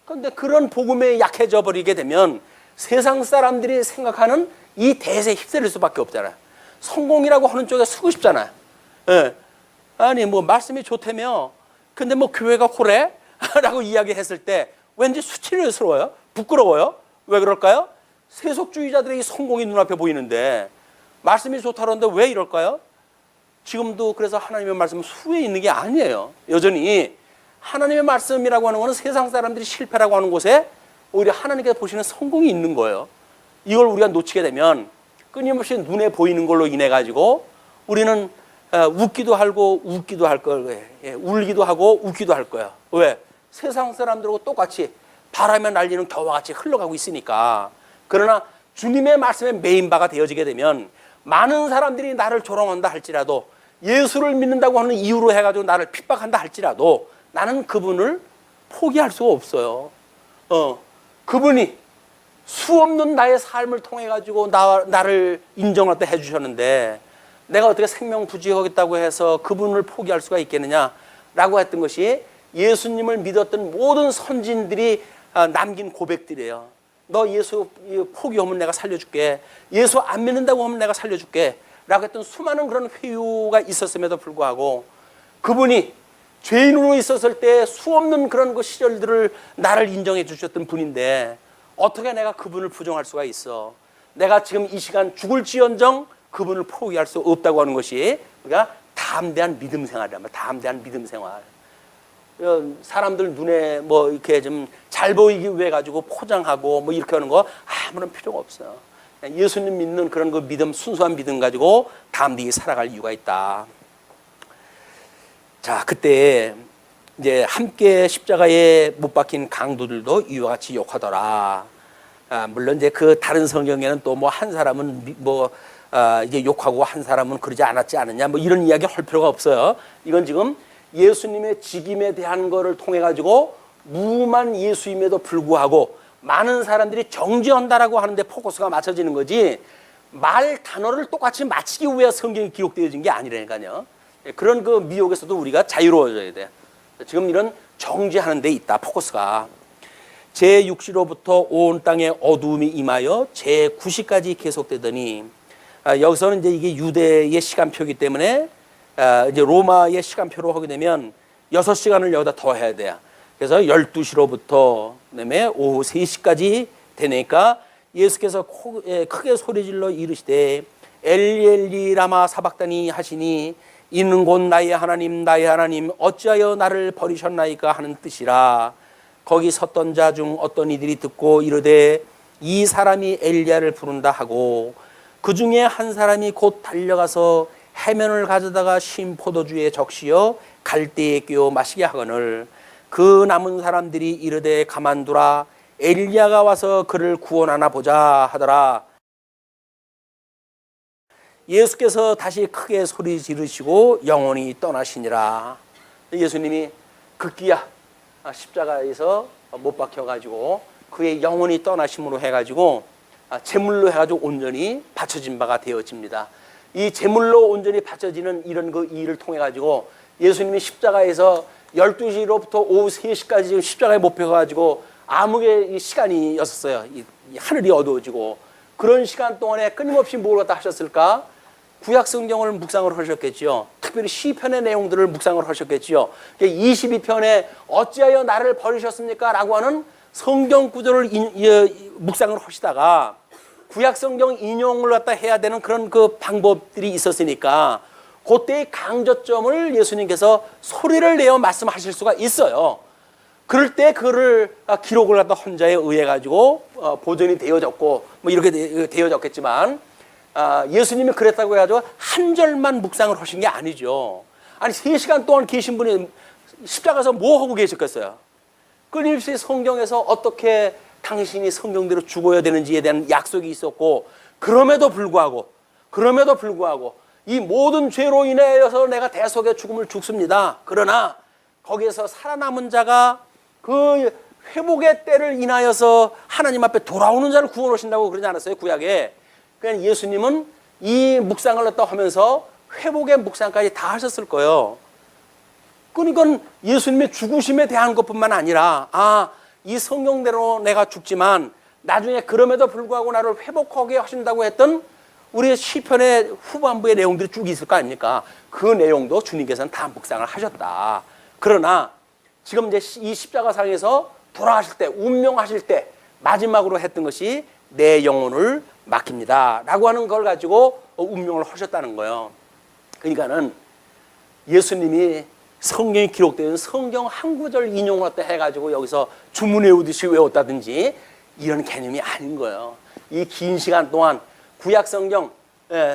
그런데 그런 복음에 약해져 버리게 되면 세상 사람들이 생각하는 이 대세에 휩쓸릴 수밖에 없잖아요. 성공이라고 하는 쪽에 쓰고 싶잖아요. 예. 아니 뭐 말씀이 좋다며 근데 뭐 교회가 호래? 라고 이야기했을 때 왠지 수치스러워요. 부끄러워요. 왜 그럴까요? 세속주의자들의 성공이 눈앞에 보이는데 말씀이 좋다는데 왜 이럴까요? 지금도 그래서 하나님의 말씀은 수에 있는 게 아니에요. 여전히 하나님의 말씀이라고 하는 것은 세상 사람들이 실패라고 하는 곳에 오히려 하나님께서 보시는 성공이 있는 거예요. 이걸 우리가 놓치게 되면 끊임없이 눈에 보이는 걸로 인해 가지고 우리는 웃기도 하고 웃기도 할 거예요. 울기도 하고 웃기도 할 거예요. 왜? 세상 사람들하고 똑같이 바람에 날리는 겨와 같이 흘러가고 있으니까. 그러나 주님의 말씀에 메인바가 되어지게 되면 많은 사람들이 나를 조롱한다 할지라도 예수를 믿는다고 하는 이유로 해가지고 나를 핍박한다 할지라도 나는 그분을 포기할 수가 없어요. 그분이 수없는 나의 삶을 통해 가지고 나를 인정하다 해주셨는데 내가 어떻게 생명부지하겠다고 해서 그분을 포기할 수가 있겠느냐라고 했던 것이 예수님을 믿었던 모든 선진들이 남긴 고백들이에요. 너 예수 포기하면 내가 살려줄게. 예수 안 믿는다고 하면 내가 살려줄게. 라고 했던 수많은 그런 회유가 있었음에도 불구하고 그분이 죄인으로 있었을 때 수없는 그런 그 시절들을 나를 인정해 주셨던 분인데 어떻게 내가 그분을 부정할 수가 있어. 내가 지금 이 시간 죽을지언정 그분을 포기할 수 없다고 하는 것이 우리가 담대한 믿음 생활이란 말이야. 담대한 믿음 생활. 사람들 눈에 뭐 이렇게 좀 잘 보이기 위해 가지고 포장하고 뭐 이렇게 하는 거 아무런 필요가 없어요. 예수님 믿는 그런 그 믿음, 순수한 믿음 가지고 담대히 살아갈 이유가 있다. 자, 그때 이제 함께 십자가에 못 박힌 강도들도 이와 같이 욕하더라. 물론 이제 그 다른 성경에는 또 뭐 한 사람은 이제 욕하고 한 사람은 그러지 않았지 않느냐 뭐 이런 이야기 할 필요가 없어요. 이건 지금 예수님의 직임에 대한 거를 통해 가지고 무만 예수임에도 불구하고 많은 사람들이 정죄한다라고 하는데 포커스가 맞춰지는 거지 말 단어를 똑같이 맞추기 위해 성경이 기록되어진 게 아니라니까요. 그런 그 미혹에서도 우리가 자유로워져야 돼. 지금 이런 정죄하는 데 있다 포커스가. 제6시로부터 온 땅에 어두움이 임하여 제9시까지 계속되더니 여기서는 이제 이게 유대의 시간표이기 때문에 이제 로마의 시간표로 하게 되면 6시간을 여기다 더 해야 돼요. 그래서 12시로부터 그다음에 오후 3시까지 되니까 예수께서 크게 소리질러 이르시되 엘리 엘리 라마 사박다니 하시니 이는 곧 나의 하나님 나의 하나님 어찌하여 나를 버리셨나이까 하는 뜻이라. 거기 섰던 자 중 어떤 이들이 듣고 이르되 이 사람이 엘리야를 부른다 하고 그 중에 한 사람이 곧 달려가서 해면을 가져다가 신 포도주에 적시어 갈대에 끼워 마시게 하거늘 그 남은 사람들이 이르되 가만두라 엘리야가 와서 그를 구원하나 보자 하더라. 예수께서 다시 크게 소리 지르시고 영원히 떠나시니라. 예수님이 급기야 십자가에서 못 박혀가지고 그의 영원히 떠나심으로 해가지고 제물로 해가지고 온전히 바쳐진 바가 되어집니다. 이 제물로 온전히 바쳐지는 이런 그 일을 통해 가지고 예수님이 십자가에서 12시로부터 오후 3시까지 십자가에 못 박혀가지고 암흑의 시간이었어요. 하늘이 어두워지고 그런 시간 동안에 끊임없이 뭘 갖다 하셨을까? 구약 성경을 묵상을 하셨겠죠. 특별히 시편의 내용들을 묵상을 하셨겠지요. 22편에 어찌하여 나를 버리셨습니까? 라고 하는 성경 구절을 묵상을 하시다가 구약 성경 인용을 갖다 해야 되는 그런 그 방법들이 있었으니까 그때의 강조점을 예수님께서 소리를 내어 말씀하실 수가 있어요. 그럴 때 그를 기록을 갖다 혼자에 의해 가지고 보존이 되어졌고 뭐 이렇게 되어졌겠지만 예수님이 그랬다고 해가지고 한 절만 묵상을 하신 게 아니죠. 아니 3시간 동안 계신 분이 십자가에서 뭐 하고 계셨겠어요? 끊임없이 성경에서 어떻게 당신이 성경대로 죽어야 되는지에 대한 약속이 있었고 그럼에도 불구하고 이 모든 죄로 인하여서 내가 대속의 죽음을 죽습니다. 그러나 거기에서 살아남은 자가 그 회복의 때를 인하여서 하나님 앞에 돌아오는 자를 구원하신다고 그러지 않았어요? 구약에. 그러니까 예수님은 이 묵상을 갖다 하면서 회복의 묵상까지 다 하셨을 거예요. 그러니까 예수님의 죽으심에 대한 것뿐만 아니라 이 성경대로 내가 죽지만 나중에 그럼에도 불구하고 나를 회복하게 하신다고 했던 우리 시편의 후반부의 내용들이 쭉 있을 거 아닙니까? 그 내용도 주님께서는 다 묵상을 하셨다. 그러나 지금 이제 이 십자가상에서 돌아가실 때, 운명하실 때 마지막으로 했던 것이 내 영혼을 맡깁니다 라고 하는 걸 가지고 운명을 하셨다는 거예요. 그러니까는 예수님이 성경에 기록되어 성경 한 구절 인용을 해가지고 여기서 주문 외우듯이 외웠다든지 이런 개념이 아닌 거예요. 이 긴 시간 동안 구약 성경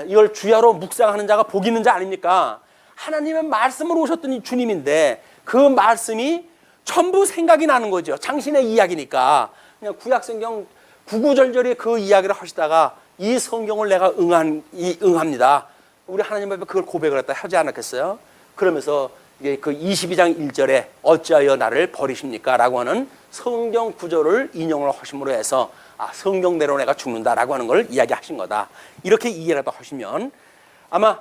이걸 주야로 묵상하는 자가 복 있는 자 아닙니까? 하나님의 말씀으로 오셨던 이 주님인데 그 말씀이 전부 생각이 나는 거죠. 당신의 이야기니까. 그냥 구약 성경 구구절절히 그 이야기를 하시다가 이 성경을 내가 응합니다. 우리 하나님 앞에 그걸 고백을 했다 하지 않았겠어요? 그러면서 이게 그 22장 1절에 어찌하여 나를 버리십니까? 라고 하는 성경 구절을 인용을 하심으로 해서 성경대로 내가 죽는다라고 하는 걸 이야기하신 거다. 이렇게 이해라도 하시면 아마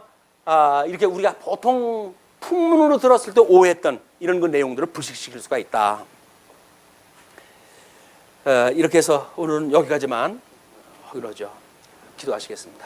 이렇게 우리가 보통 풍문으로 들었을 때 오해했던 이런 그 내용들을 불식시킬 수가 있다. 이렇게 해서 오늘은 여기까지만 하기로 하죠. 기도하시겠습니다.